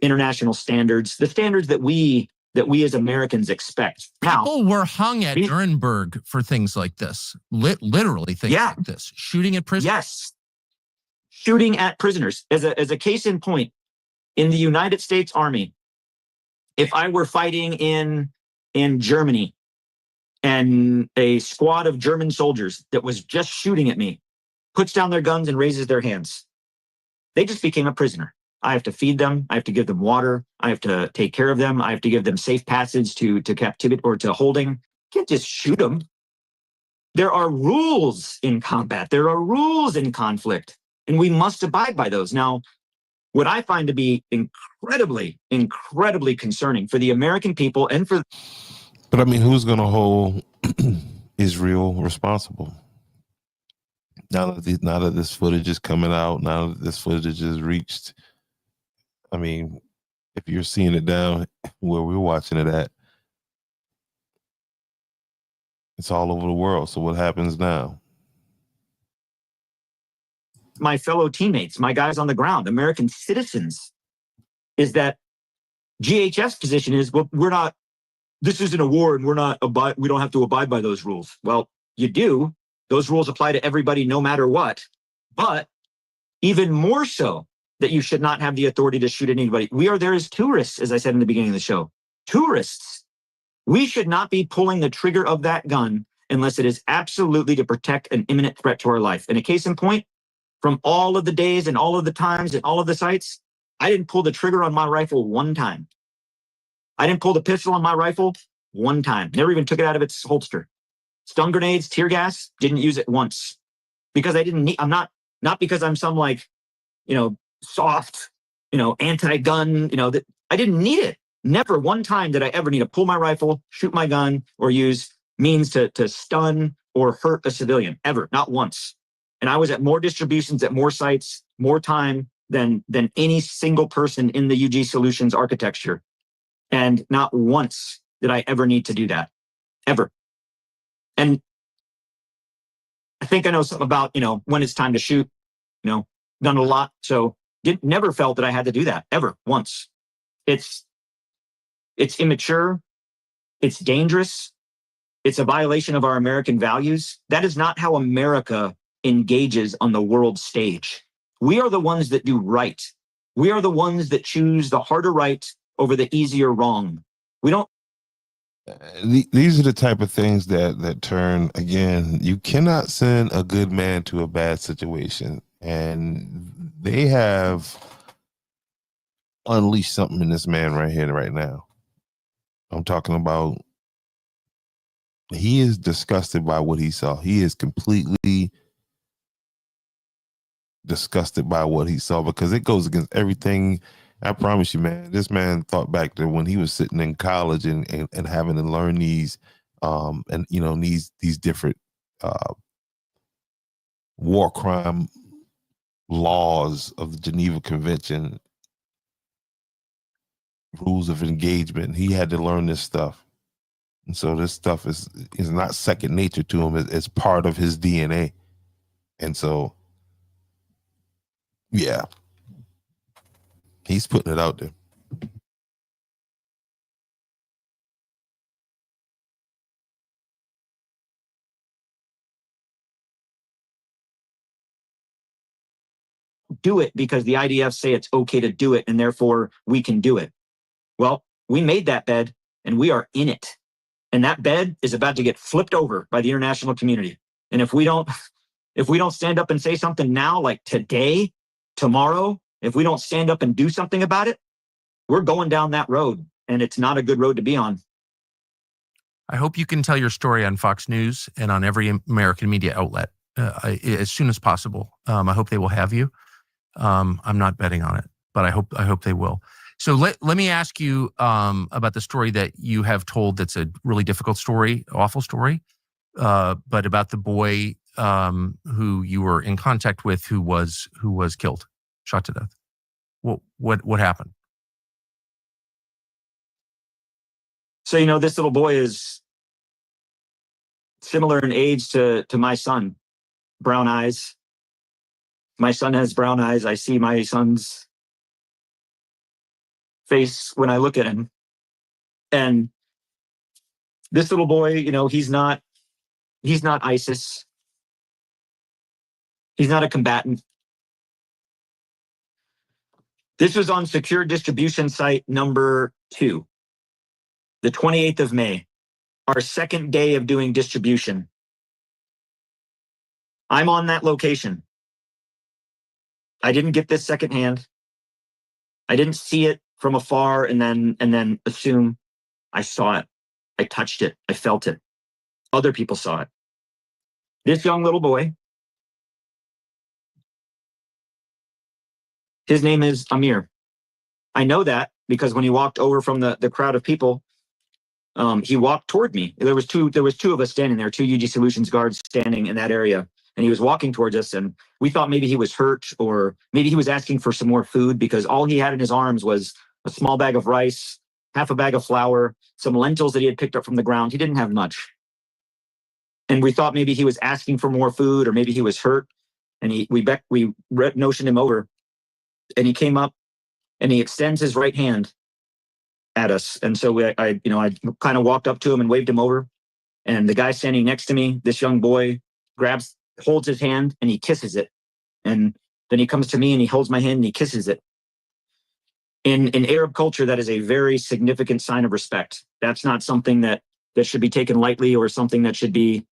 international standards, the standards that we as Americans expect. People were hung at Nuremberg for things like this, literally things like this, shooting at prisoners. Yes, shooting at prisoners. As a case in point, in the United States Army, if I were fighting in Germany and a squad of German soldiers that was just shooting at me puts down their guns and raises their hands, they just became a prisoner. I have to feed them. I have to give them water. I have to take care of them. I have to give them safe passage to captivity or to holding. You can't just shoot them. There are rules in combat. There are rules in conflict, and we must abide by those. Now, what I find to be incredibly, incredibly concerning for the American people and for... But I mean, who's going to hold Israel responsible? Now that this footage is coming out, now that this footage has reached, I mean, if you're seeing it down where we're watching it at, it's all over the world. So what happens now? My fellow teammates, my guys on the ground, American citizens, is that GHF's position is, well, this isn't a war and we don't have to abide by those rules. Well, you do. Those rules apply to everybody no matter what. But even more so, that you should not have the authority to shoot at anybody. We are there as tourists, as I said in the beginning of the show. Tourists. We should not be pulling the trigger of that gun unless it is absolutely to protect an imminent threat to our life. And a case in point, from all of the days and all of the times and all of the sites, I didn't pull the trigger on my rifle one time. I didn't pull the pistol on my rifle one time. Never even took it out of its holster. Stun grenades, tear gas, didn't use it once. Because I didn't need, not because I'm some soft, anti-gun, that I didn't need it. Never one time did I ever need to pull my rifle, shoot my gun, or use means to stun or hurt a civilian. Ever, not once. And I was at more distributions, at more sites, more time than any single person in the UG Solutions architecture. And not once did I ever need to do that. Ever. And I think I know something about, when it's time to shoot, done a lot. So never felt that I had to do that ever once. It's immature. It's dangerous. It's a violation of our American values. That is not how America engages on the world stage. We are the ones that do right. We are the ones that choose the harder right over the easier wrong. We don't. These are the type of things that turn, again, you cannot send a good man to a bad situation. And they have unleashed something in this man right here, right now. I'm talking about, he is disgusted by what he saw. He is completely disgusted by what he saw, because it goes against everything. I promise you, man, this man thought back to when he was sitting in college and having to learn these and you know, these different war crime laws of the Geneva Convention, rules of engagement. He had to learn this stuff. And so this stuff is not second nature to him. It's part of his DNA. And so, yeah, he's putting it out there. Do it because the IDF say it's okay to do it, and therefore we can do it. Well, we made that bed and we are in it. And that bed is about to get flipped over by the international community. And if we don't stand up and say something now, like today, tomorrow, if we don't stand up and do something about it, we're going down that road, and it's not a good road to be on. I hope you can tell your story on Fox News and on every American media outlet as soon as possible. I hope they will have you. I'm not betting on it, but I hope they will. So let me ask you about the story that you have told. That's a really difficult story, awful story, but about the boy who you were in contact with, who was killed, shot to death. What happened? So, this little boy is similar in age to my son, brown eyes. My son has brown eyes. I see my son's face when I look at him. And this little boy, he's not ISIS. He's not a combatant. This was on secure distribution site number 2, the 28th of May, our second day of doing distribution. I'm on that location. I didn't get this secondhand. I didn't see it from afar and then assume I saw it. I touched it. I felt it. Other people saw it. This young little boy, his name is Amir. I know that because when he walked over from the crowd of people, he walked toward me. There was two of us standing there, 2 UG Solutions guards standing in that area. And he was walking towards us, and we thought maybe he was hurt, or maybe he was asking for some more food, because all he had in his arms was a small bag of rice, half a bag of flour, some lentils that he had picked up from the ground. He didn't have much. And we thought maybe he was asking for more food, or maybe he was hurt. And we notioned him over, and he came up and he extends his right hand at us. And so I kind of walked up to him and waved him over. And the guy standing next to me, this young boy, holds his hand and he kisses it. And then he comes to me and he holds my hand and he kisses it. In Arab culture, that is a very significant sign of respect. That's not something that should be taken lightly, or something that should be,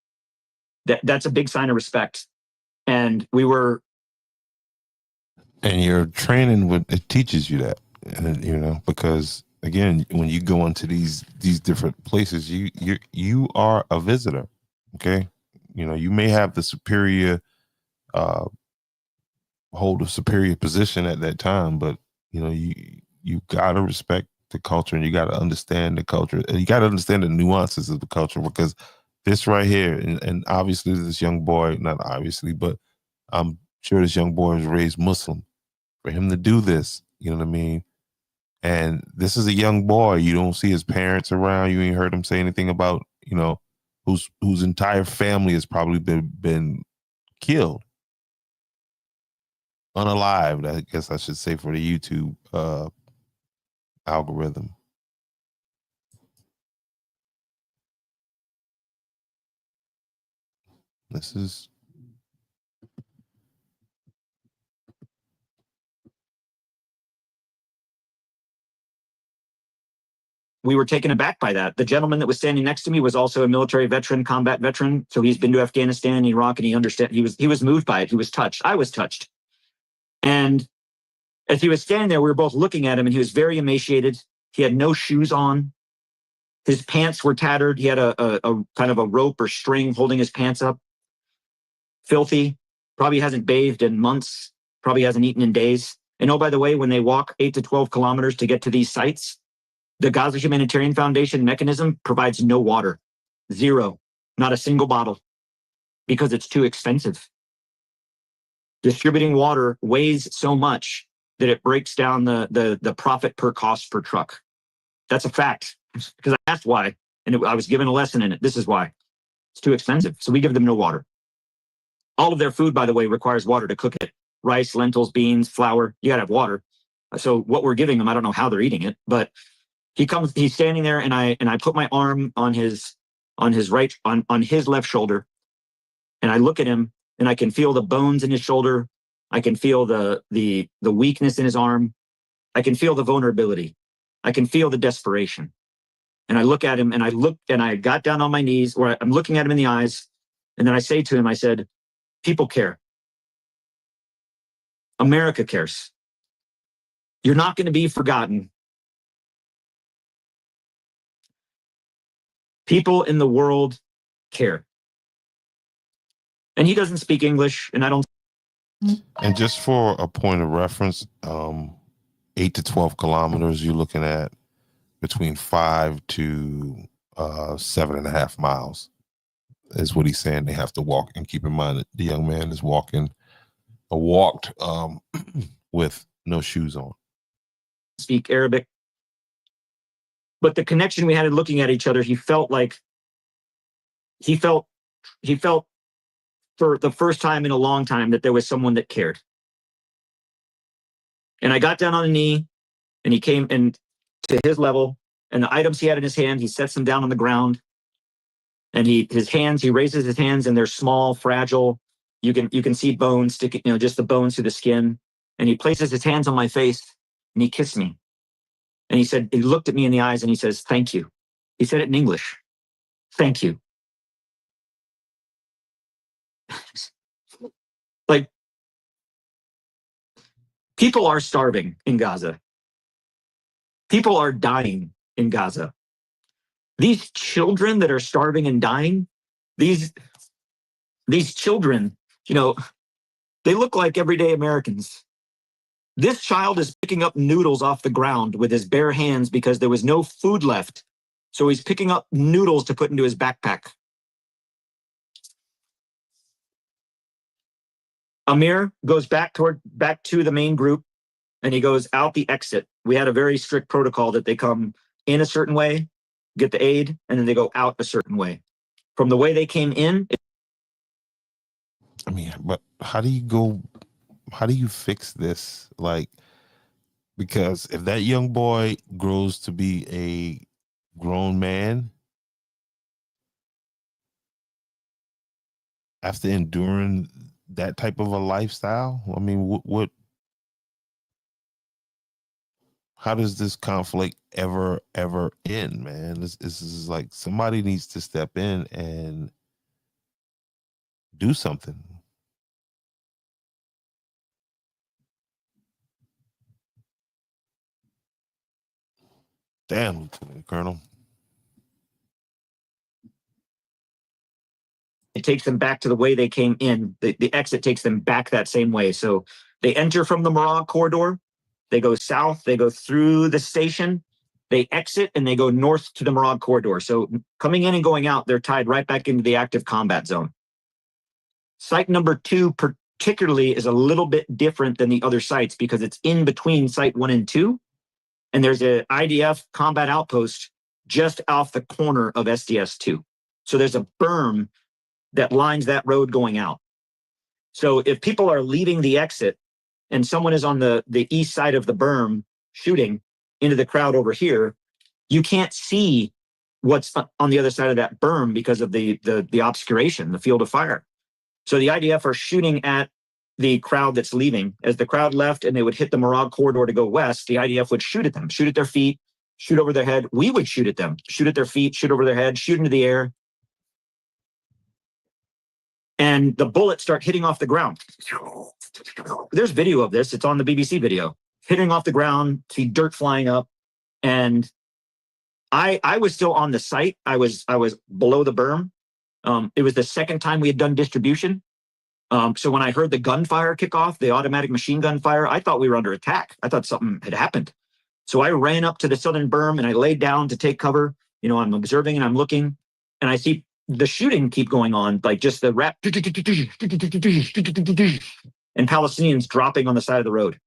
that's a big sign of respect. And and your training it teaches you that, because again, when you go into these different places, you are a visitor. Okay. You may have the superior hold a superior position at that time, but you gotta respect the culture, and you gotta understand the culture, and you gotta understand the nuances of the culture, because this right here, and obviously this young boy, not obviously, but I'm sure this young boy was raised Muslim. For him to do this, you know what I mean? And this is a young boy. You don't see his parents around. You ain't heard him say anything about, whose entire family has probably been killed. Unalived, I guess I should say, for the YouTube algorithm. This is we were taken aback by that. The gentleman that was standing next to me was also a military veteran, combat veteran. So he's been to Afghanistan and Iraq, and he was moved by it. He was touched. I was touched. And as he was standing there, we were both looking at him, and he was very emaciated. He had no shoes on. His pants were tattered. He had a kind of a rope or string holding his pants up. Filthy. Probably hasn't bathed in months. Probably hasn't eaten in days. And oh, by the way, when they walk 8 to 12 kilometers to get to these sites, the Gaza Humanitarian Foundation mechanism provides no water. Zero. Not a single bottle. Because it's too expensive. Distributing water weighs so much that it breaks down the profit per cost per truck. That's a fact. Because I asked why, and I was given a lesson in it. This is why. It's too expensive. So we give them no water. All of their food, by the way, requires water to cook it. Rice, lentils, beans, flour. You got to have water. So what we're giving them, I don't know how they're eating it, but he's standing there, and I put my arm on his left shoulder, and I look at him, and I can feel the bones in his shoulder. I can feel the weakness in his arm. I can feel the vulnerability. I can feel the desperation. And I look at him, and I got down on my knees, or I'm looking at him in the eyes, and then I say to him, I said, people care. America cares. You're not going to be forgotten. People in the world care. And he doesn't speak English, and I don't. And just for a point of reference, 8 to 12 kilometers, you're looking at between 5 to 7.5 miles is what he's saying they have to walk. And keep in mind that the young man is walked with no shoes on. Speak Arabic. But the connection we had in looking at each other, he felt for the first time in a long time that there was someone that cared. And I got down on a knee, and he came in to his level, and the items he had in his hand, he sets them down on the ground. And he raises his hands, and they're small, fragile. You can see bones sticking, just the bones through the skin. And he places his hands on my face, and he kissed me. And he looked at me in the eyes, and he says, "Thank you." He said it in English. "Thank you." Like, people are starving in Gaza. People are dying in Gaza. These children that are starving and dying, these children, they look like everyday Americans. This child is picking up noodles off the ground with his bare hands because there was no food left. So he's picking up noodles to put into his backpack. Amir goes back to the main group, and he goes out the exit. We had a very strict protocol that they come in a certain way, get the aid, and then they go out a certain way. From the way they came in. But how do you fix this? Like, because if that young boy grows to be a grown man after enduring that type of a lifestyle, what how does this conflict ever end, man? This is like somebody needs to step in and do something. Damn, Lieutenant Colonel. It takes them back to the way they came in. The exit takes them back that same way. So they enter from the Morag corridor. They go south. They go through the station. They exit, and they go north to the Morag corridor. So coming in and going out, they're tied right back into the active combat zone. Site number 2 particularly is a little bit different than the other sites because it's in between site 1 and 2. And there's an IDF combat outpost just off the corner of SDS 2. So there's a berm that lines that road going out. So if people are leaving the exit and someone is on the east side of the berm shooting into the crowd over here, you can't see what's on the other side of that berm because of the obscuration, the field of fire. So the IDF are shooting at the crowd that's leaving. As the crowd left and they would hit the Morag corridor to go west, the IDF would shoot at them, shoot at their feet, shoot over their head. We would shoot at them, shoot at their feet, shoot over their head, shoot into the air. And the bullets start hitting off the ground. There's video of this. It's on the BBC video. Hitting off the ground, see dirt flying up. And I was still on the site. I was below the berm. It was the second time we had done distribution. So when I heard the gunfire kick off, the automatic machine gun fire, I thought we were under attack. I thought something had happened. So I ran up to the southern berm and I laid down to take cover. You know, I'm observing and I'm looking, and I see the shooting keep going on, like just the rap and Palestinians dropping on the side of the road.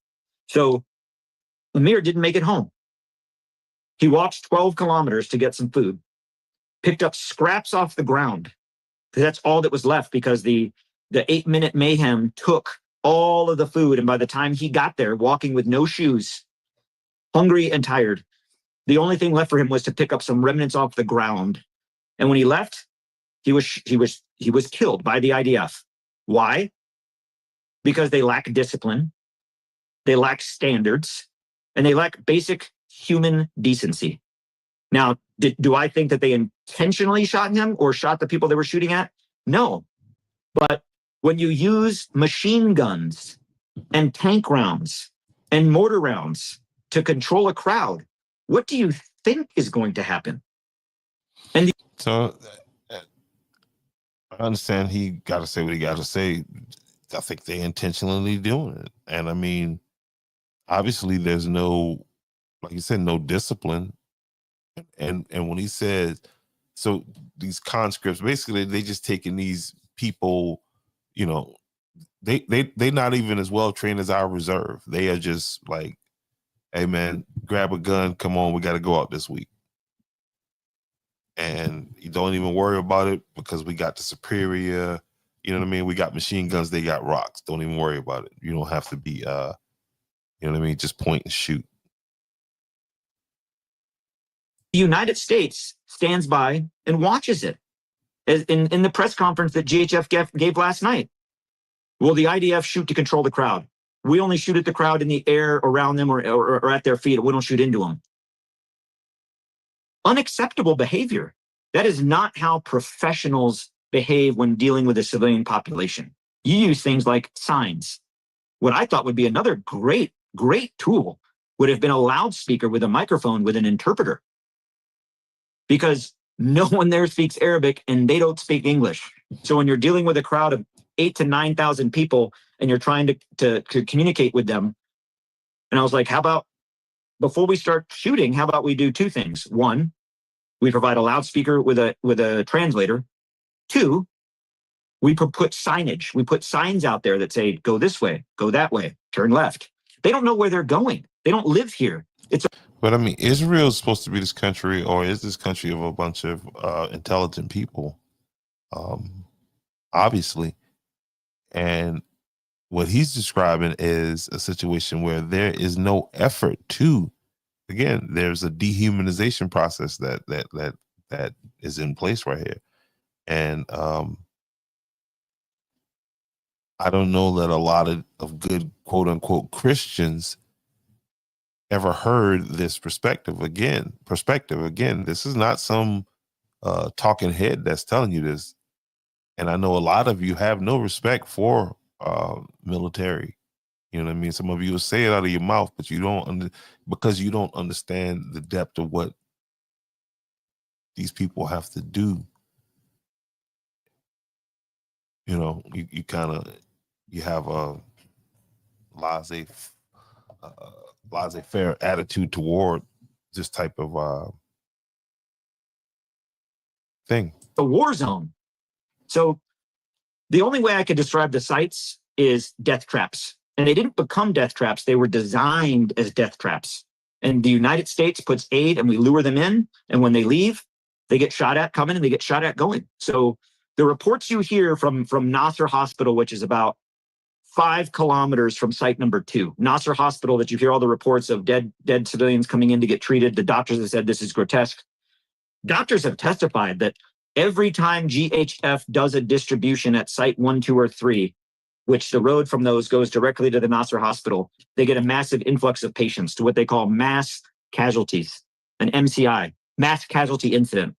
So Amir didn't make it home. He walked 12 kilometers to get some food, picked up scraps off the ground. That's all that was left, because the 8-minute mayhem took all of the food. And by the time he got there, walking with no shoes, hungry and tired, the only thing left for him was to pick up some remnants off the ground. And when he left, he was killed by the IDF. Why? Because they lack discipline, they lack standards, and they lack basic human decency. Now, do I think that they intentionally shot him or shot the people they were shooting at? No. But when you use machine guns and tank rounds and mortar rounds to control a crowd, what do you think is going to happen? So I understand he got to say what he got to say. I think they intentionally doing it. And I mean, obviously there's no, like you said, no discipline. And when he said, so these conscripts, basically they just taking these people, you know, they not even as well trained as our reserve. They are just like, hey man, grab a gun, come on, we got to go out this week. And you don't even worry about it because we got the superior, you know what I mean? We got machine guns, they got rocks. Don't even worry about it. You don't have to be, you know what I mean? Just point and shoot. The United States stands by and watches it. As in the press conference that GHF gave last night. Will the IDF shoot to control the crowd? We only shoot at the crowd in the air around them or at their feet. We don't shoot into them. Unacceptable behavior. That is not how professionals behave when dealing with a civilian population. You use things like signs. What I thought would be another great tool would have been a loudspeaker with a microphone with an interpreter. Because no one there speaks Arabic and they don't speak English. So when you're dealing with a crowd of 8,000 to 9,000 people and you're trying to communicate with them, and I was like, how about before we start shooting, how about we do two things? One, we provide a loudspeaker with a translator. Two, we put signage. We put signs out there that say, go this way, go that way, turn left. They don't know where they're going. They don't live here. But I mean, Israel is supposed to be this country, or is this country of a bunch of intelligent people, obviously. And what he's describing is a situation where there is no effort to, again, there's a dehumanization process that is in place right here. And I don't know that a lot of good, quote unquote, Christians ever heard this perspective. Again, this is not some talking head that's telling you this. And I know a lot of you have no respect for military. You know what I mean? Some of you will say it out of your mouth, but you don't because you don't understand the depth of what these people have to do. You know, you kind of, you have a laissez-faire attitude toward this type of thing. A war zone. So the only way I could describe the sites is death traps. And they didn't become death traps. They were designed as death traps. And the United States puts aid and we lure them in. And when they leave, they get shot at coming and they get shot at going. So the reports you hear from Nasser Hospital, which is about 5 kilometers from site number 2, Nasser Hospital, that you hear all the reports of dead civilians coming in to get treated. The doctors have said this is grotesque. Doctors have testified that every time GHF does a distribution at site 1, 2, or 3, which the road from those goes directly to the Nasser Hospital, they get a massive influx of patients to what they call mass casualties. an MCI, mass casualty incident,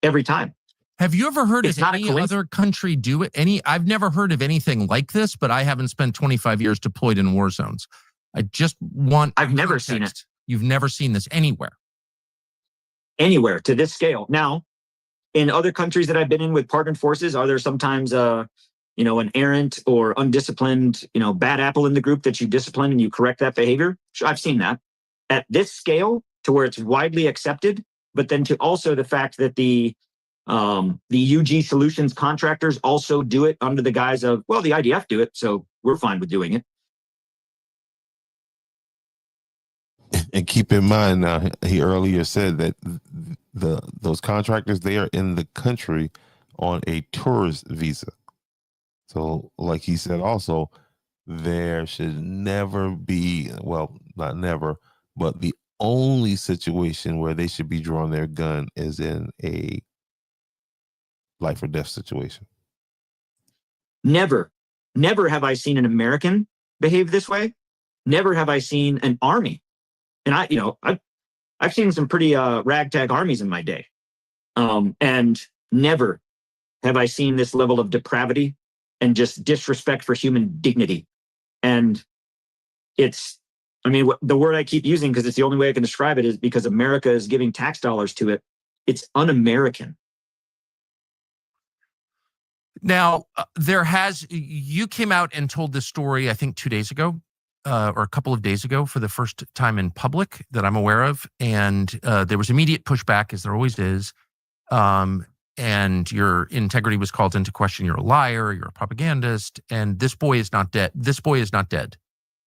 every time. Have you ever heard It's of not a any coincidence. other country do it? I've never heard of anything like this, but I haven't spent 25 years deployed in war zones. I just want I've never seen it You've never seen this anywhere. anywhere to this scale. Now, in other countries that I've been in with partnered forces, are there sometimes an errant or undisciplined, bad apple in the group that you discipline and you correct that behavior? Sure, I've seen that. At this scale, to where it's widely accepted, but then to also the fact that the UG Solutions contractors also do it under the guise of, well, the IDF do it, so we're fine with doing it. And keep in mind, now, he earlier said that those contractors, they are in the country on a tourist visa. So, like he said, also, there should never be, well, not never, but the only situation where they should be drawing their gun is in a life or death situation. Never have I seen an American behave this way. Never have I seen an army. And I've seen some pretty ragtag armies in my day. And never have I seen this level of depravity and just disrespect for human dignity. And the word I keep using, because it's the only way I can describe it, is because America is giving tax dollars to it. It's un-American. Now, you came out and told this story, I think 2 days ago, or a couple of days ago, for the first time in public that I'm aware of. And there was immediate pushback, as there always is. And your integrity was called into question. You're a liar. You're a propagandist. And this boy is not dead. This boy is not dead,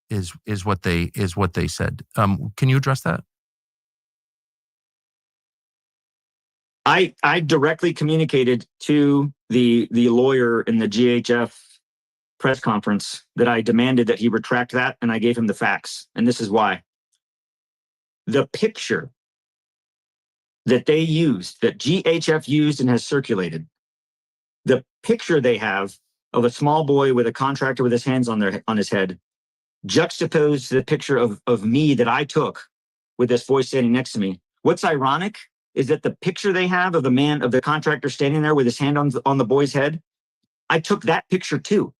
is what they said. Can you address that? I directly communicated to the lawyer in the GHF press conference that I demanded that he retract that, and I gave him the facts. And this is why. The picture that they used, that GHF used and has circulated, the picture they have of a small boy with a contractor with his hands on his head, juxtaposed to the picture of me that I took with this boy standing next to me. What's ironic is that the picture they have of the contractor standing there with his hand on the boy's head, I took that picture too.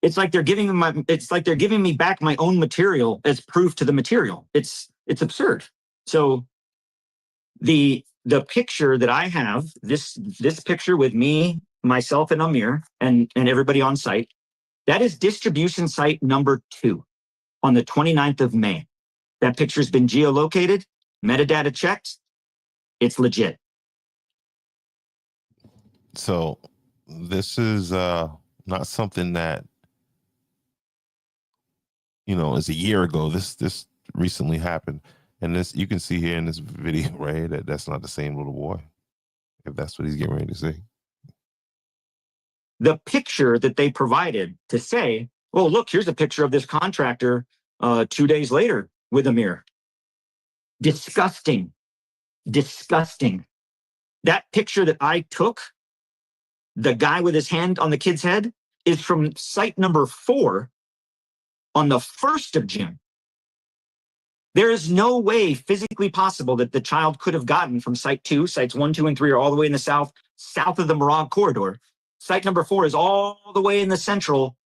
It's like they're giving me back my own material as proof to the material. It's absurd. So the picture that I have, this picture with me, myself, and Amir and everybody on site, that is distribution site number 2 on the 29th of May. That picture's been geolocated, metadata checked. It's legit. So this is not something that, is a year ago. This recently happened. And this, you can see here in this video, right, that's not the same little boy, if that's what he's getting ready to say. The picture that they provided to say, oh, look, here's a picture of this contractor 2 days later with Amir. Disgusting. That picture that I took, the guy with his hand on the kid's head, is from site number 4 on the 1st of June. There is no way physically possible that the child could have gotten from site 2, sites 1, 2, and 3 are all the way in the south of the Morag corridor. Site number 4 is all the way in the central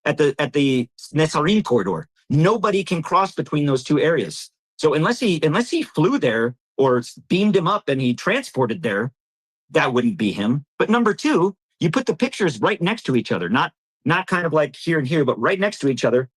at the Nesarim corridor. Nobody can cross between those two areas. So unless he flew there or beamed him up and he transported there, that wouldn't be him. But number 2, you put the pictures right next to each other, not kind of like here and here, but right next to each other.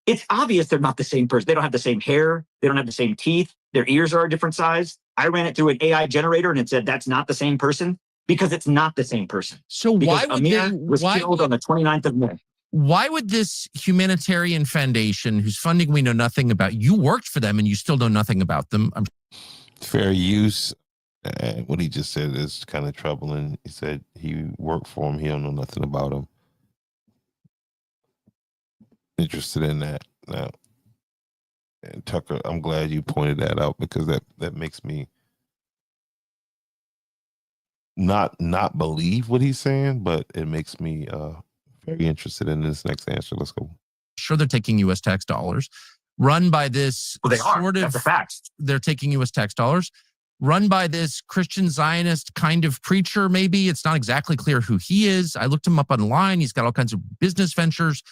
It's obvious they're not the same person. They don't have the same hair. They don't have the same teeth. Their ears are a different size. I ran it through an AI generator and it said that's not the same person, because it's not the same person. So because Amir was killed on the 29th of May. Why would this humanitarian foundation, whose funding we know nothing about, you worked for them and you still know nothing about them? Fair use. And what he just said is kind of troubling. He said he worked for him. He don't know nothing about him. Interested in that now. And Tucker, I'm glad you pointed that out, because that makes me not believe what he's saying, but it makes me very interested in this next answer. Let's go. Sure, they're taking U.S. tax dollars. run by this Well, they are. sort of, That's a fact. they're taking U.S. tax dollars, run by this Christian Zionist kind of preacher, maybe. It's not exactly clear who he is. I looked him up online. He's got all kinds of business ventures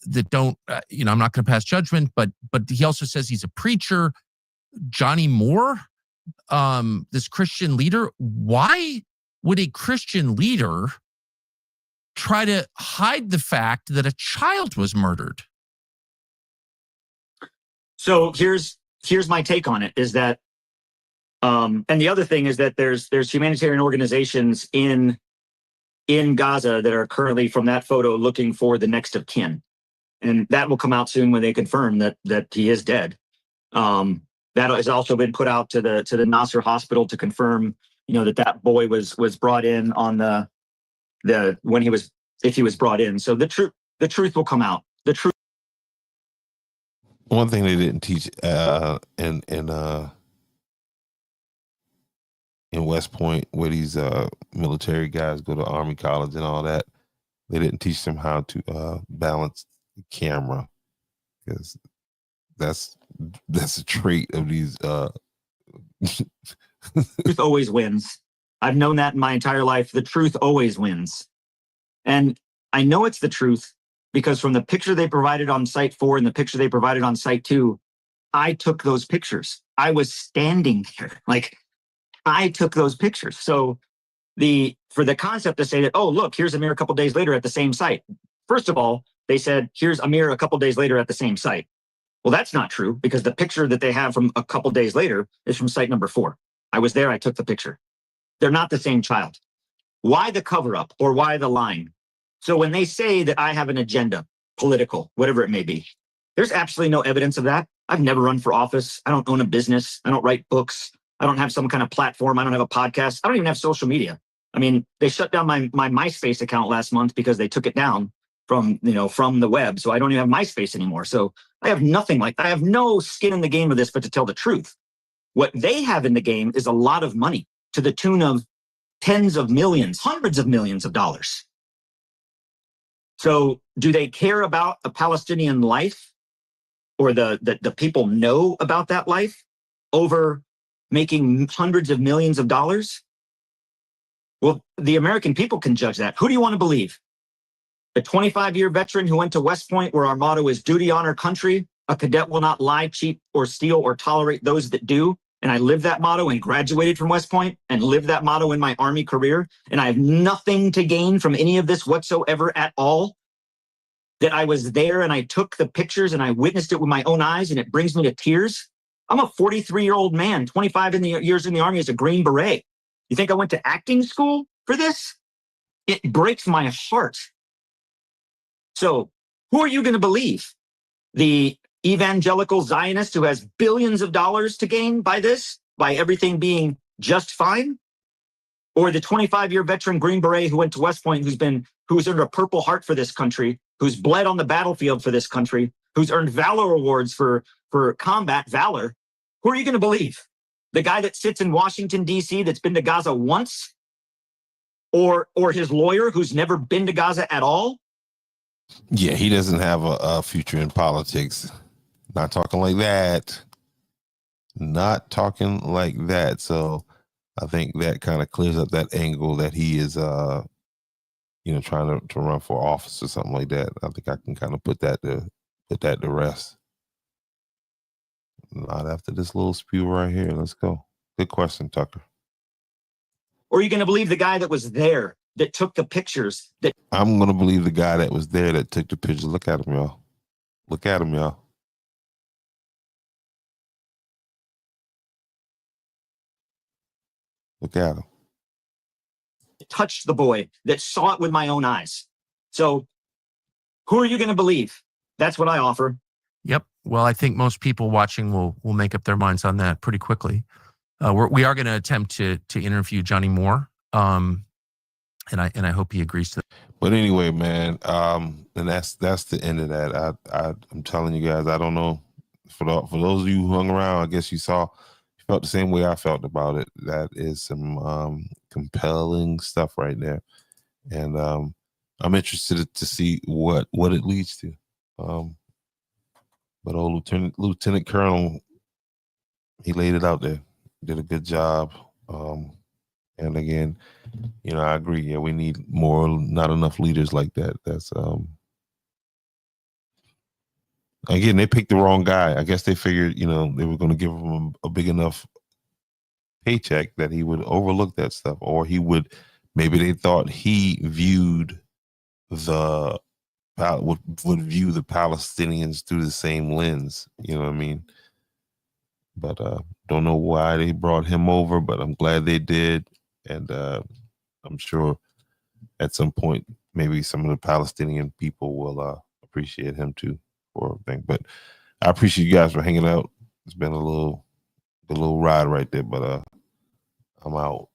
that don't, I'm not going to pass judgment, but he also says he's a preacher. Johnny Moore, this Christian leader. Why would a Christian leader try to hide the fact that a child was murdered? So here's my take on it is that, and the other thing is that there's humanitarian organizations in Gaza that are currently from that photo looking for the next of kin. And that will come out soon when they confirm that he is dead. That has also been put out to the Nasser hospital to confirm, that boy was brought in on if he was brought in. So the truth will come out. The truth. One thing they didn't teach in West Point, where these military guys go to Army college and all that, they didn't teach them how to balance the camera, because that's a trait of these. Truth always wins. I've known that in my entire life. The truth always wins. And I know it's the truth because from the picture they provided on site 4 and the picture they provided on site 2, I took those pictures. I was standing there. Like, I took those pictures. So for the concept to say that, oh, look, here's Amir a couple days later at the same site. First of all, they said, here's Amir a couple days later at the same site. Well, that's not true because the picture that they have from a couple days later is from site number 4. I was there. I took the picture. They're not the same child. Why the cover up or why the lying? So when they say that I have an agenda, political, whatever it may be, there's absolutely no evidence of that. I've never run for office. I don't own a business. I don't write books. I don't have some kind of platform. I don't have a podcast. I don't even have social media. I mean, they shut down my MySpace account last month because they took it down from the web. So I don't even have MySpace anymore. So I have nothing like that. I have no skin in the game of this, but to tell the truth. What they have in the game is a lot of money to the tune of tens of millions, hundreds of millions of dollars. So do they care about a Palestinian life or the people know about that life over making hundreds of millions of dollars? Well, the American people can judge that. Who do you want to believe? A 25-year veteran who went to West Point where our motto is duty, honor, country. A cadet will not lie, cheat, or steal or tolerate those that do. And I lived that motto and graduated from West Point and lived that motto in my Army career. And I have nothing to gain from any of this whatsoever at all. That I was there and I took the pictures and I witnessed it with my own eyes and it brings me to tears. I'm a 43-year-old man, 25 years in the Army as a Green Beret. You think I went to acting school for this? It breaks my heart. So who are you going to believe? The evangelical Zionist who has billions of dollars to gain by this, by everything being just fine? Or the 25-year veteran Green Beret who went to West Point, who's earned a Purple Heart for this country, who's bled on the battlefield for this country, who's earned Valor Awards for combat valor? Who are you going to believe? The guy that sits in Washington, D.C. that's been to Gaza once? Or his lawyer who's never been to Gaza at all? Yeah, he doesn't have a future in politics. Not talking like that. Not talking like that. So I think that kind of clears up that angle that he is, trying to run for office or something like that. I think I can kind of put that to rest. Not after this little spew right here. Let's go. Good question, Tucker. Or are you going to believe the guy that was there, that took the pictures? I'm going to believe the guy that was there that took the pictures. Look at him, y'all. Look at him, y'all. Look at him. Touched the boy, that saw it with my own eyes. So who are you going to believe? That's what I offer. Yep. Well, I think most people watching will make up their minds on that pretty quickly. We are going to attempt to interview Johnny Moore, and I hope he agrees to that. But anyway, man, and that's the end of that. I'm telling you guys, I don't know. For those of you who hung around, I guess you felt the same way I felt about it. That is some compelling stuff right there, and I'm interested to see what it leads to. But old Lieutenant Colonel, he laid it out there, did a good job. And again, I agree. Yeah, we need more, not enough leaders like that. That's again, they picked the wrong guy. I guess they figured, they were going to give him a big enough paycheck that he would overlook that stuff, or maybe they thought he viewed would view the Palestinians through the same lens. You know what I mean? But don't know why they brought him over, but I'm glad they did. And I'm sure at some point, maybe some of the Palestinian people will appreciate him too for everything. But I appreciate you guys for hanging out. It's been a little ride right there, but I'm out.